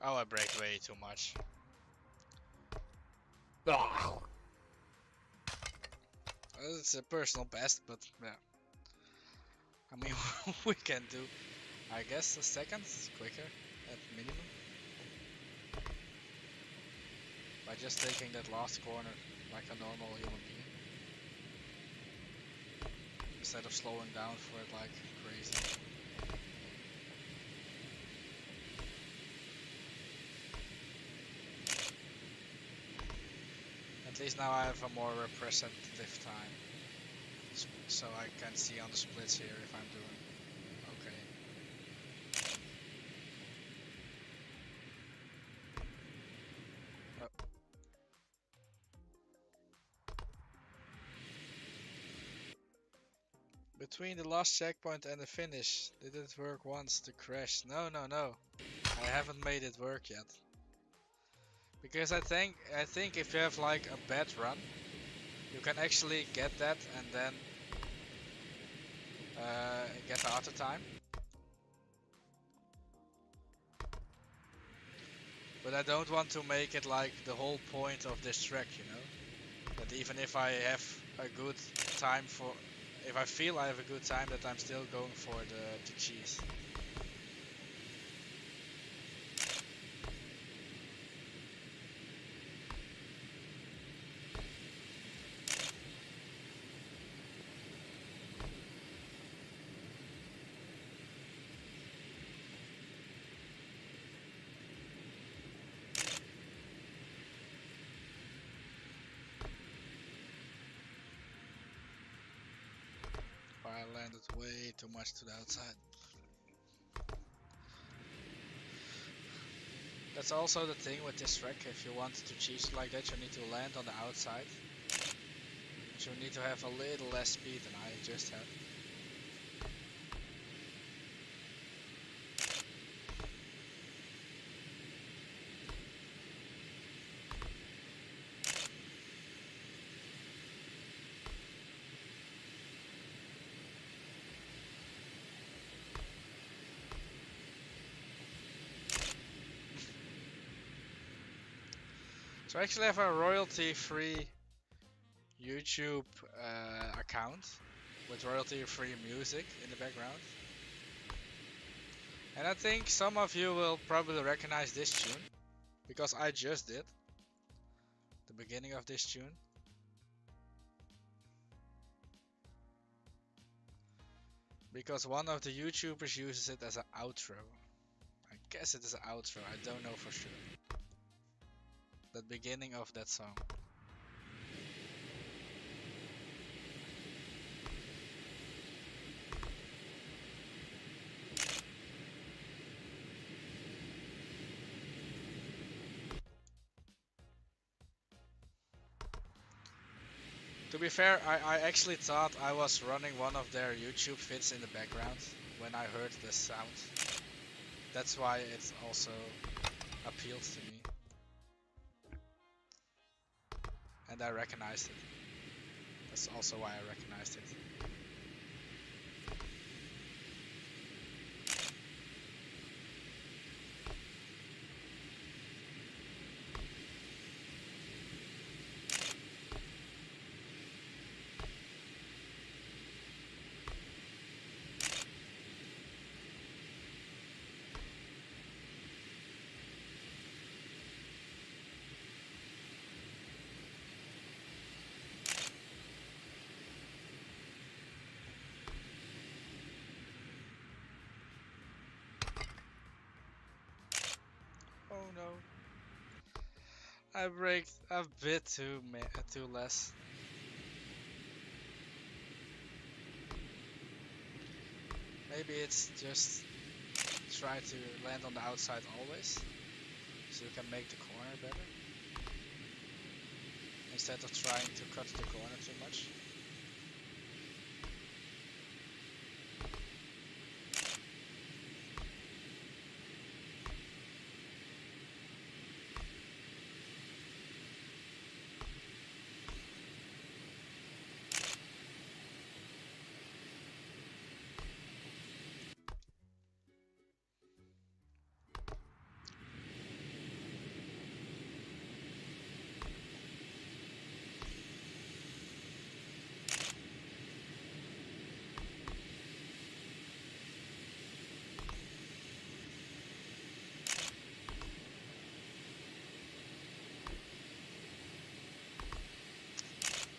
Oh, I braked way too much. It's a personal best, but yeah. I mean, we can do, I guess, a second quicker at minimum. By just taking that last corner like a normal human being. Instead of slowing down for it like crazy. At least now I have a more representative time. So I can see on the splits here if I'm doing okay. Oh. Between the last checkpoint and the finish, did it work once to crash? No, no, no. I haven't made it work yet. Because I think if you have like a bad run, you can actually get that and then get the auto time. But I don't want to make it like the whole point of this track, you know? That even if I have a good time for if I feel I have a good time, that I'm still going for the cheese. I landed way too much to the outside. That's also the thing with this track. If you want to cheese like that, you need to land on the outside. But you need to have a little less speed than I just had. So I actually have a royalty-free YouTube account with royalty-free music in the background. And I think some of you will probably recognize this tune, because I just did the beginning of this tune. Because one of the YouTubers uses it as an outro. I guess it is an outro, I don't know for sure. The beginning of that song. To be fair, I actually thought I was running one of their YouTube vids in the background when I heard the sound. That's why it also appealed to me. And I recognized it. That's also why I recognized it. Oh no. I braked a bit too less. Maybe it's just try to land on the outside always, so you can make the corner better, instead of trying to cut the corner too much.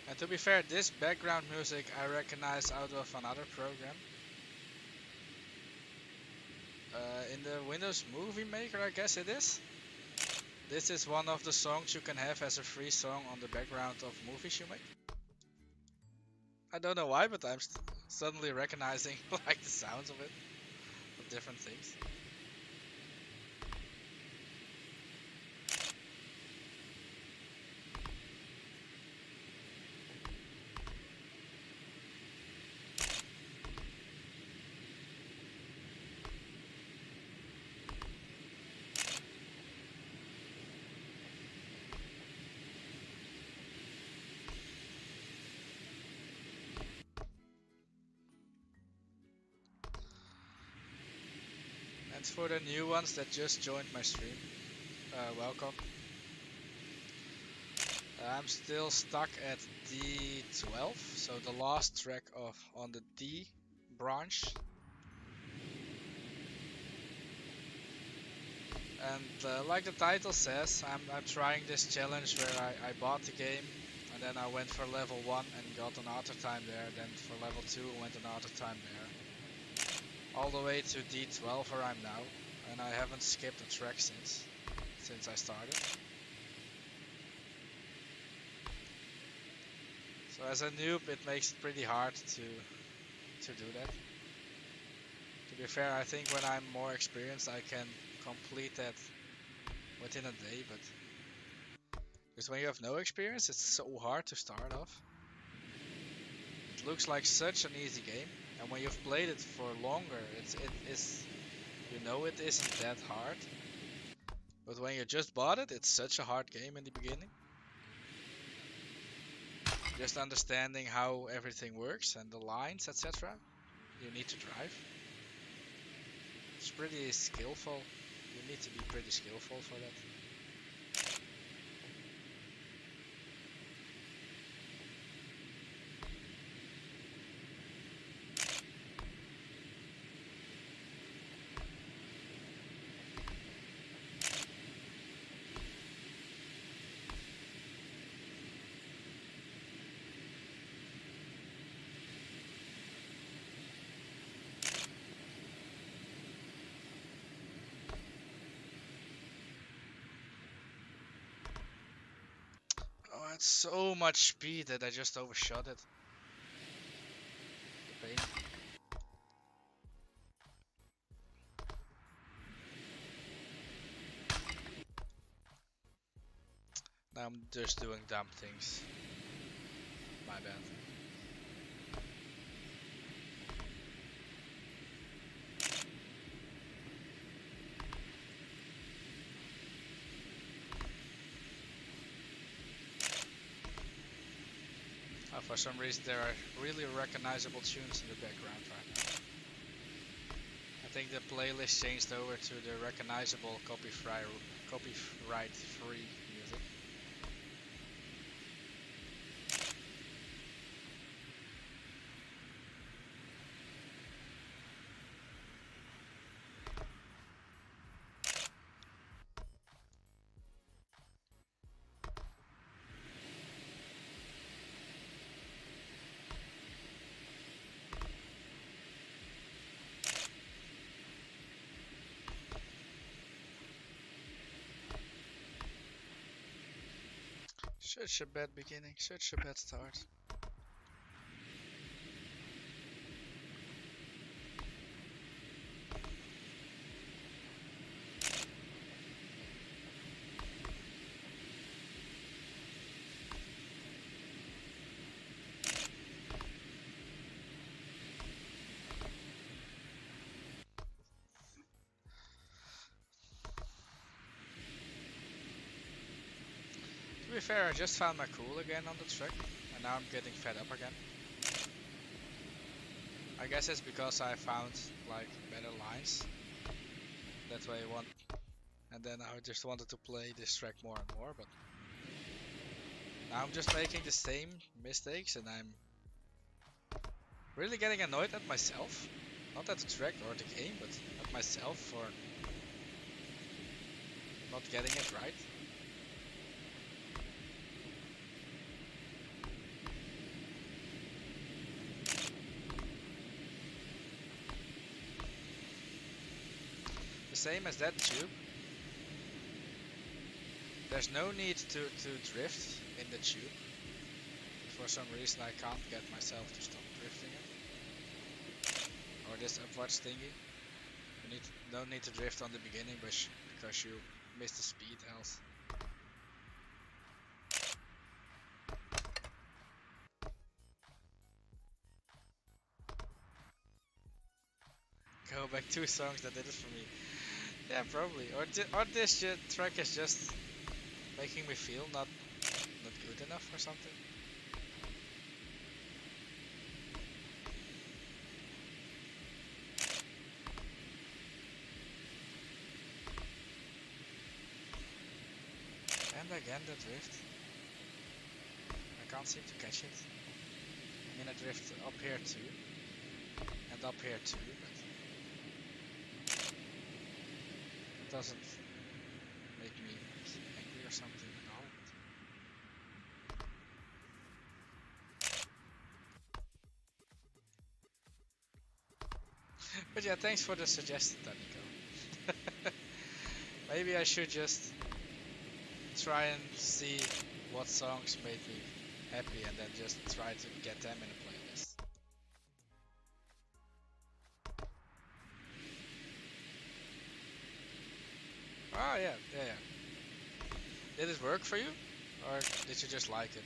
And to be fair, this background music I recognize out of another program. In the Windows Movie Maker, I guess it is. This is one of the songs you can have as a free song on the background of movies you make. I don't know why, but I'm suddenly recognizing like the sounds of it, of different things. And for the new ones that just joined my stream, welcome. I'm still stuck at D12, so the last track on the D branch. And like the title says, I'm trying this challenge where I bought the game and then I went for level 1 and got an auto time there, then for level 2 went an auto time there. All the way to D12 where I'm now, and I haven't skipped a track since I started. So as a noob it makes it pretty hard to do that. To be fair, I think when I'm more experienced I can complete that within a day, but because when you have no experience it's so hard to start off. It looks like such an easy game, and when you've played it for longer, it is, you know, it isn't that hard. But when you just bought it, it's such a hard game in the beginning. Just understanding how everything works and the lines, etc. You need to drive. It's pretty skillful. You need to be pretty skillful for that. Oh, it's so much speed that I just overshot it. The pain. Now I'm just doing dumb things. My bad. For some reason there are really recognizable tunes in the background right now. I think the playlist changed over to the recognizable copyright free music. Such a bad beginning, such a bad start. To be fair, I just found my cool again on the track, and now I'm getting fed up again. I guess it's because I found like better lines. That's why I want, and then I just wanted to play this track more and more, but now I'm just making the same mistakes, and I'm really getting annoyed at myself. Not at the track or the game, but at myself for not getting it right. The same as that tube. There's no need to drift in the tube. For some reason I can't get myself to stop drifting it. Or this upwards thingy. You don't need to drift on the beginning because you miss the speed else. Go back 2 songs that did it for me. Yeah, probably. Or this track is just making me feel not good enough or something. And again the drift. can't seem to catch it. I mean, I drift up here too, and up here too, but it doesn't make me angry or something at all. But yeah, thanks for the suggestion, Nico. Maybe I should just try and see what songs made me happy and then just try to get them in a playlist. Oh yeah. Did it work for you? Or did you just like it?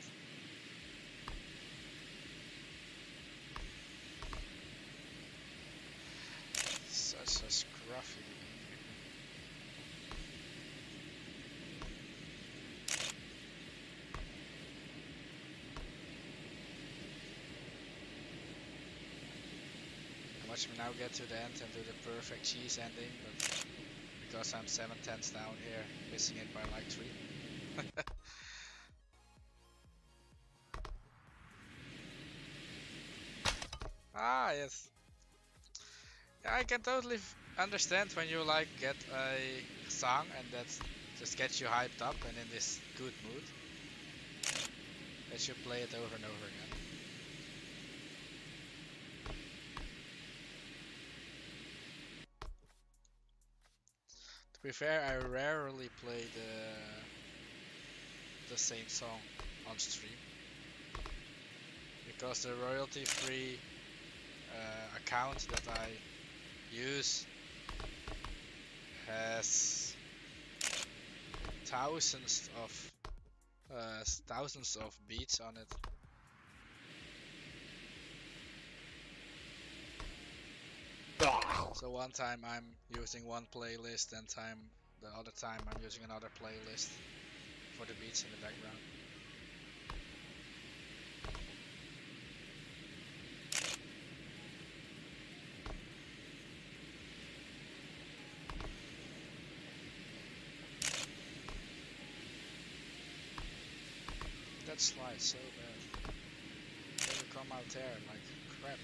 Such a scruffy. Watch me now get to the end and do the perfect cheese ending, but because I'm 7/10 down here, missing it by like 3. Ah, yes. Yeah, I can totally understand when you like get a song and that just gets you hyped up and in this good mood. That you play it over and over again. To be fair, I rarely play the same song on stream because the royalty-free account that I use has thousands of beats on it. So one time I'm using one playlist, and the other time I'm using another playlist for the beats in the background. That slides so bad. They will come out there like crap.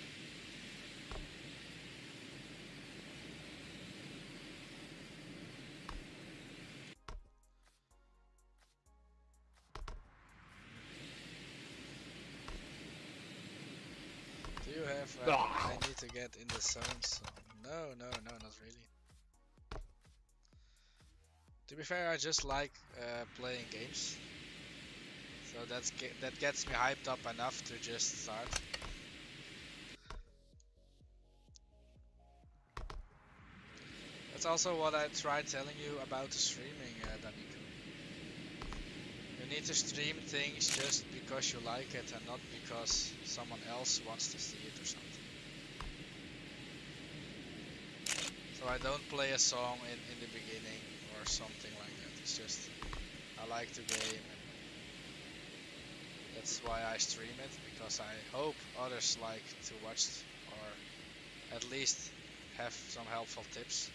Do you have? I need to get in the zone. So no, not really. To be fair, I just like playing games. So that gets me hyped up enough to just start. That's also what I tried telling you about the streaming, Daniko. You need to stream things just because you like it and not because someone else wants to see it or something. So I don't play a song in the beginning or something like that. It's just I like the game and that's why I stream it, because I hope others like to watch or at least have some helpful tips.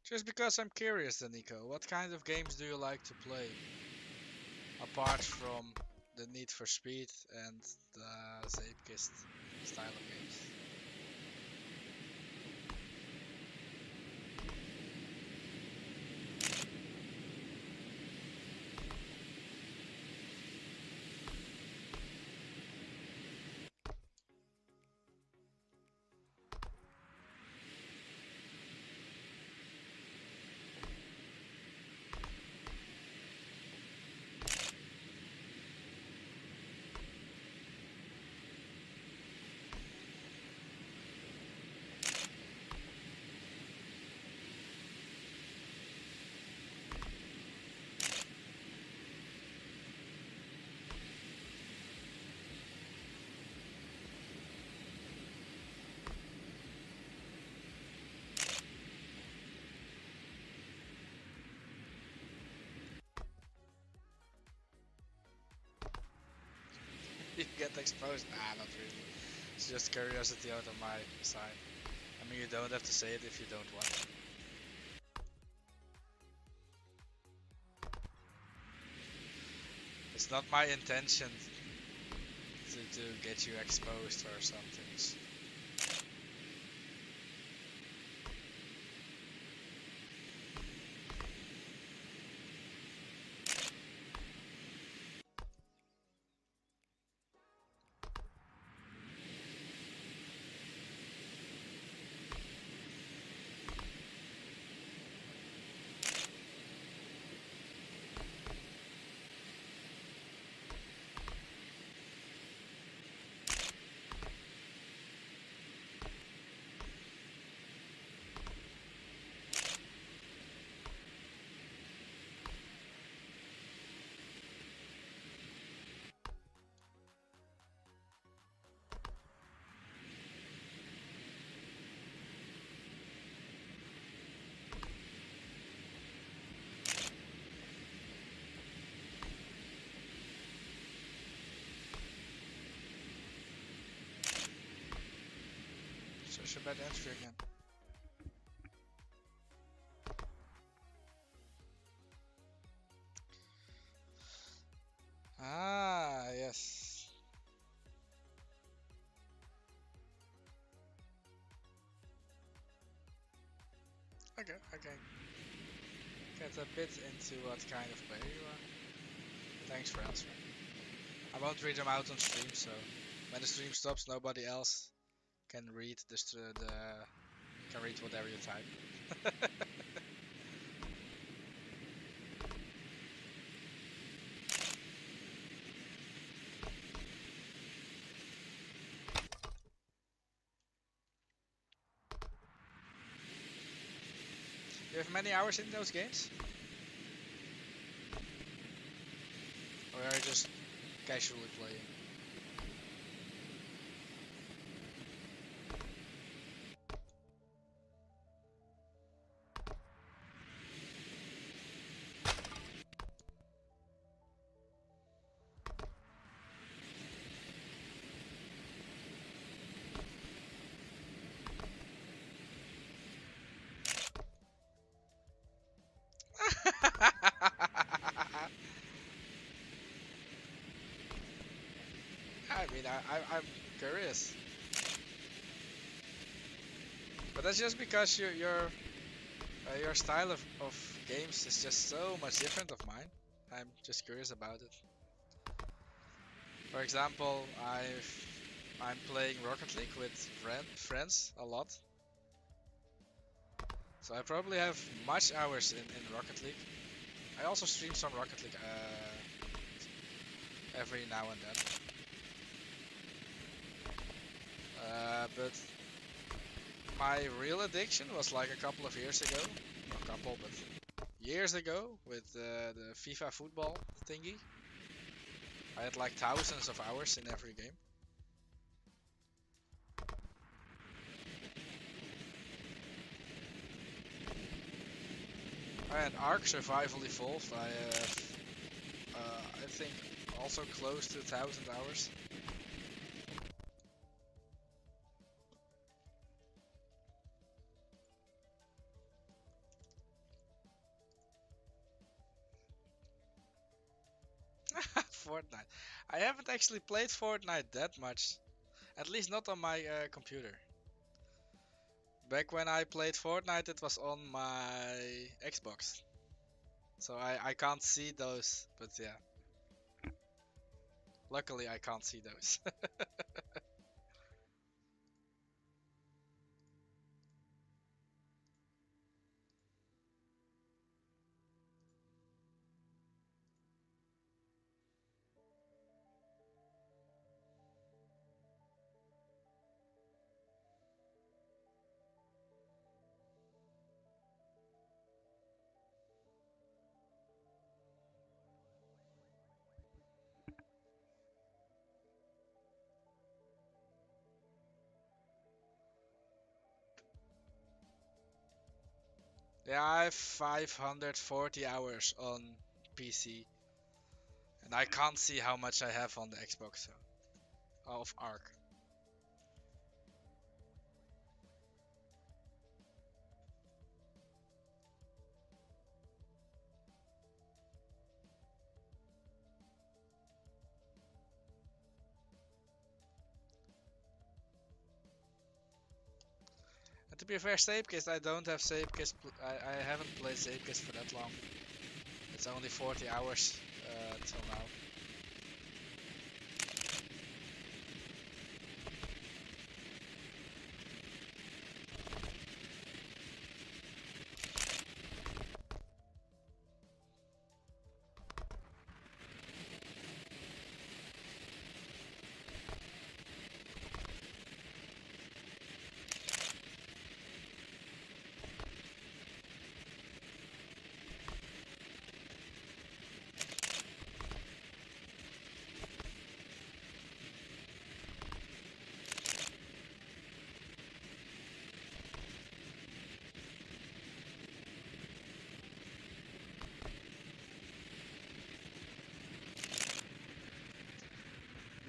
Just because I'm curious, Nico, what kind of games do you like to play? Apart from the Need for Speed and the Zeepkist style of games. you get exposed? Nah, not really. It's just curiosity out of my side. I mean, you don't have to say it if you don't want to. It's not my intention to get you exposed or something. Such a bad entry again. Ah, yes. Okay, okay. Get a bit into what kind of player you are. Thanks for answering. I won't read them out on stream, so when the stream stops, nobody else can read the can read whatever you type. You have many hours in those games, or are you just casually playing? I mean, I'm curious, but that's just because your style of games is just so much different of mine. I'm just curious about it. For example, I'm playing Rocket League with friends a lot, so I probably have much hours in Rocket League. I also stream some Rocket League every now and then. But my real addiction was like a couple of years ago, not a couple, but years ago with the FIFA football thingy. I had like thousands of hours in every game. And Ark Survival Evolved, I have, I think, also close to 1,000 hours. Fortnite. I haven't actually played Fortnite that much. At least not on my computer. Back when I played Fortnite, it was on my Xbox. So I can't see those, but yeah. Luckily, I can't see those. Yeah, I have 540 hours on PC, and I can't see how much I have on the Xbox. So. of arc. And to be fair, Zeepkist, I don't have Zeepkist. I haven't played Zeepkist for that long. It's only 40 hours till now.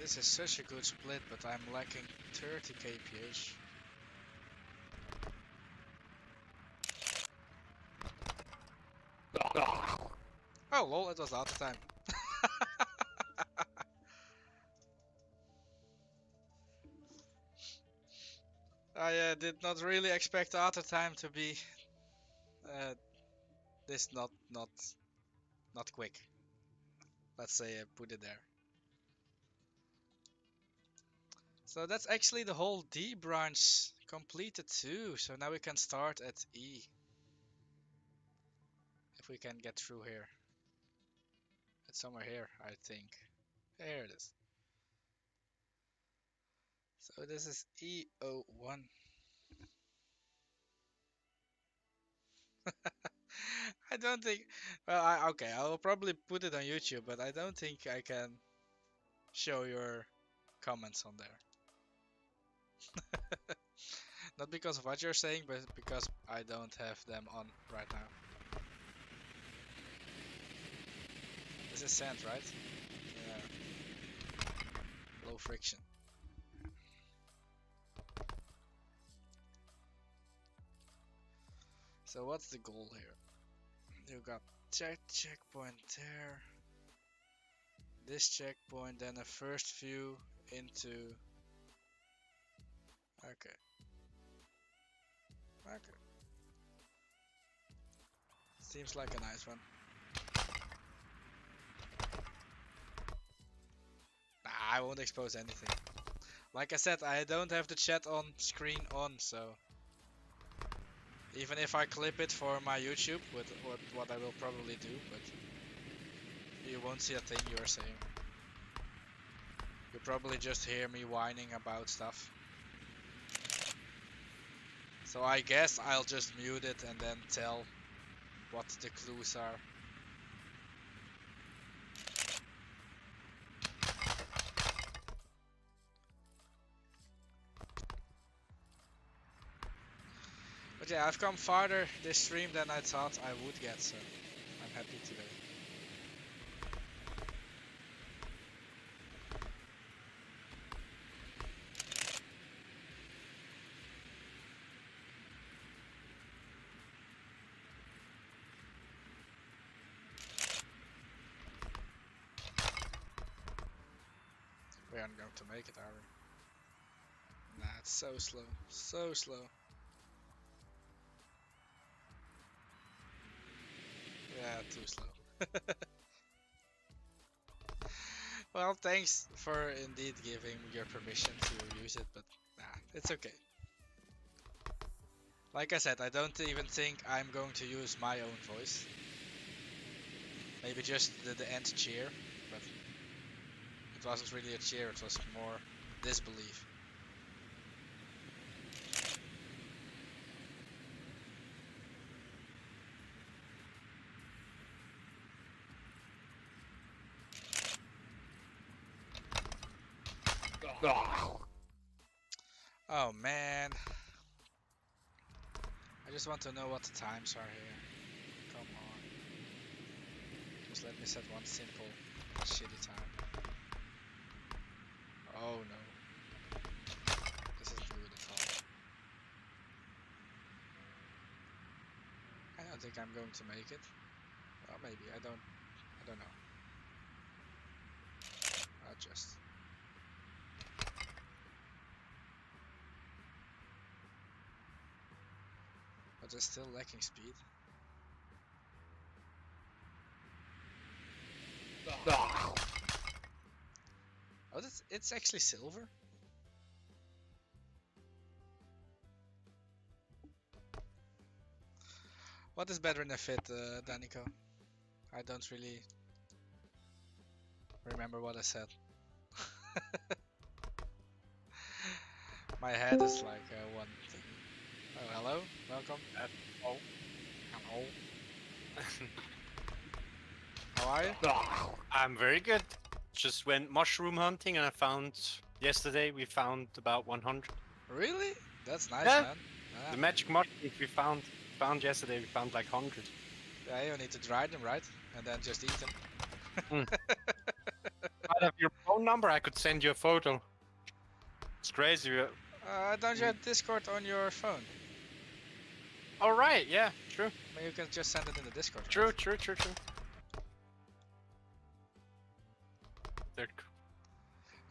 This is such a good split, but I'm lacking 30 kph. Oh lol, it was out of time. I did not really expect auto time to be this not quick. Let's say I put it there. So that's actually the whole D branch completed too. So now we can start at E. If we can get through here. It's somewhere here, I think. Here it is. So this is E01. I don't think. Well, okay, I will probably put it on YouTube, but I don't think I can show your comments on there. Not because of what you're saying, but because I don't have them on right now. This is sand, right? Yeah. Low friction. So what's the goal here? You got checkpoint there. This checkpoint, then a first view into. Okay. Okay. Seems like a nice one. Nah, I won't expose anything. Like I said, I don't have the chat on screen on, so even if I clip it for my YouTube, with what I will probably do, but you won't see a thing you are saying. You probably just hear me whining about stuff. So I guess I'll just mute it and then tell what the clues are. But yeah, I've come farther this stream than I thought I would get, so I'm happy today. We aren't going to make it, are we? Nah, it's so slow. So slow. Yeah, too slow. Well, thanks for indeed giving me your permission to use it, but nah, it's okay. Like I said, I don't even think I'm going to use my own voice. Maybe just the end cheer, but it wasn't really a cheer, it was more disbelief. Oh man. I just want to know what the times are here. Come on. Just let me set one simple shitty time. Oh no. think I'm going to make it. Well, maybe I don't know. Adjust. But it's still lacking speed. Oh, it's actually silver. What is better in a fit, Danico? I don't really remember what I said. My head is like one thing. Oh, hello, welcome. Oh. Hello. How are you? I'm very good. Just went mushroom hunting and yesterday we found about 100. Really? That's nice, Yeah. man. The Ah. magic mushrooms we found yesterday, we found like 100. Yeah, you need to dry them, right? And then just eat them. I have your phone number, I could send you a photo. It's crazy. Don't you have Discord on your phone? All right, yeah, true. I mean, you can just send it in the Discord, right? True. They're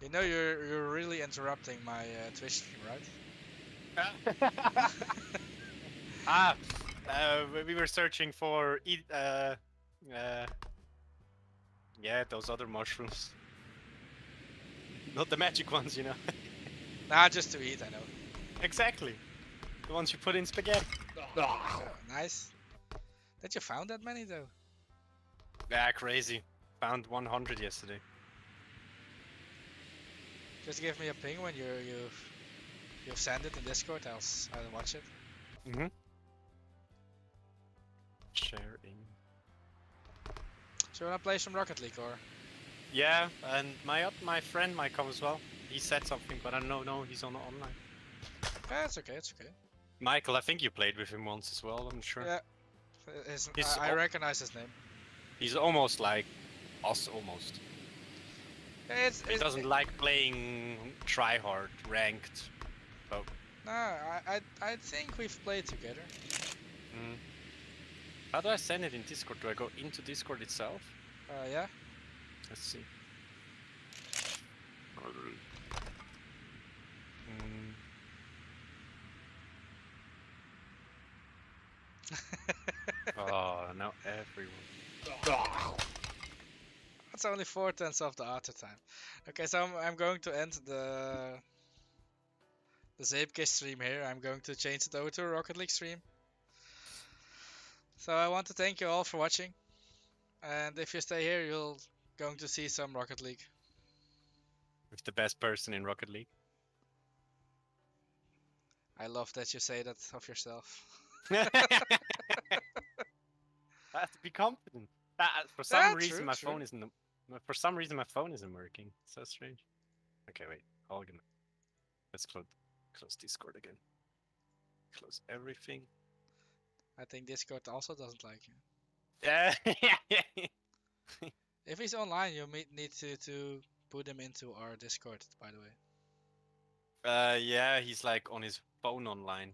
You know you're really interrupting my Twitch stream, right? we were searching for yeah, those other mushrooms. Not the magic ones, you know. Nah, just to eat, I know. Exactly. The ones you put in spaghetti. Oh, nice. That you found that many though? Yeah, crazy. Found 100 yesterday. Just give me a ping when you've sent it in Discord. I'll watch it. Mhm. Sharing. So you wanna play some Rocket League or? Yeah, and my friend might come as well. He said something, but I don't know. He's on online. Yeah, it's okay. It's okay. Michael, I think you played with him once as well. I'm sure. Yeah. I recognize his name. He's almost like us, almost. He doesn't like playing try-hard, ranked. Oh. No, I think we've played together. How do I send it in Discord? Do I go into Discord itself? Yeah. Let's see. Oh, now everyone. That's only 4/10 of the auto time. Okay, so I'm going to end the Zeepkist stream here. I'm going to change it over to a Rocket League stream. So I want to thank you all for watching. And if you stay here, you'll going to see some Rocket League. With the best person in Rocket League. I love that you say that of yourself. I have to be confident. For some reason, my phone isn't. For some reason, my phone isn't working. So strange. Okay, wait. Let's close Discord again. Close everything. I think Discord also doesn't like you. Yeah. If he's online, you need to put him into our Discord, by the way. Yeah, he's like on his phone online.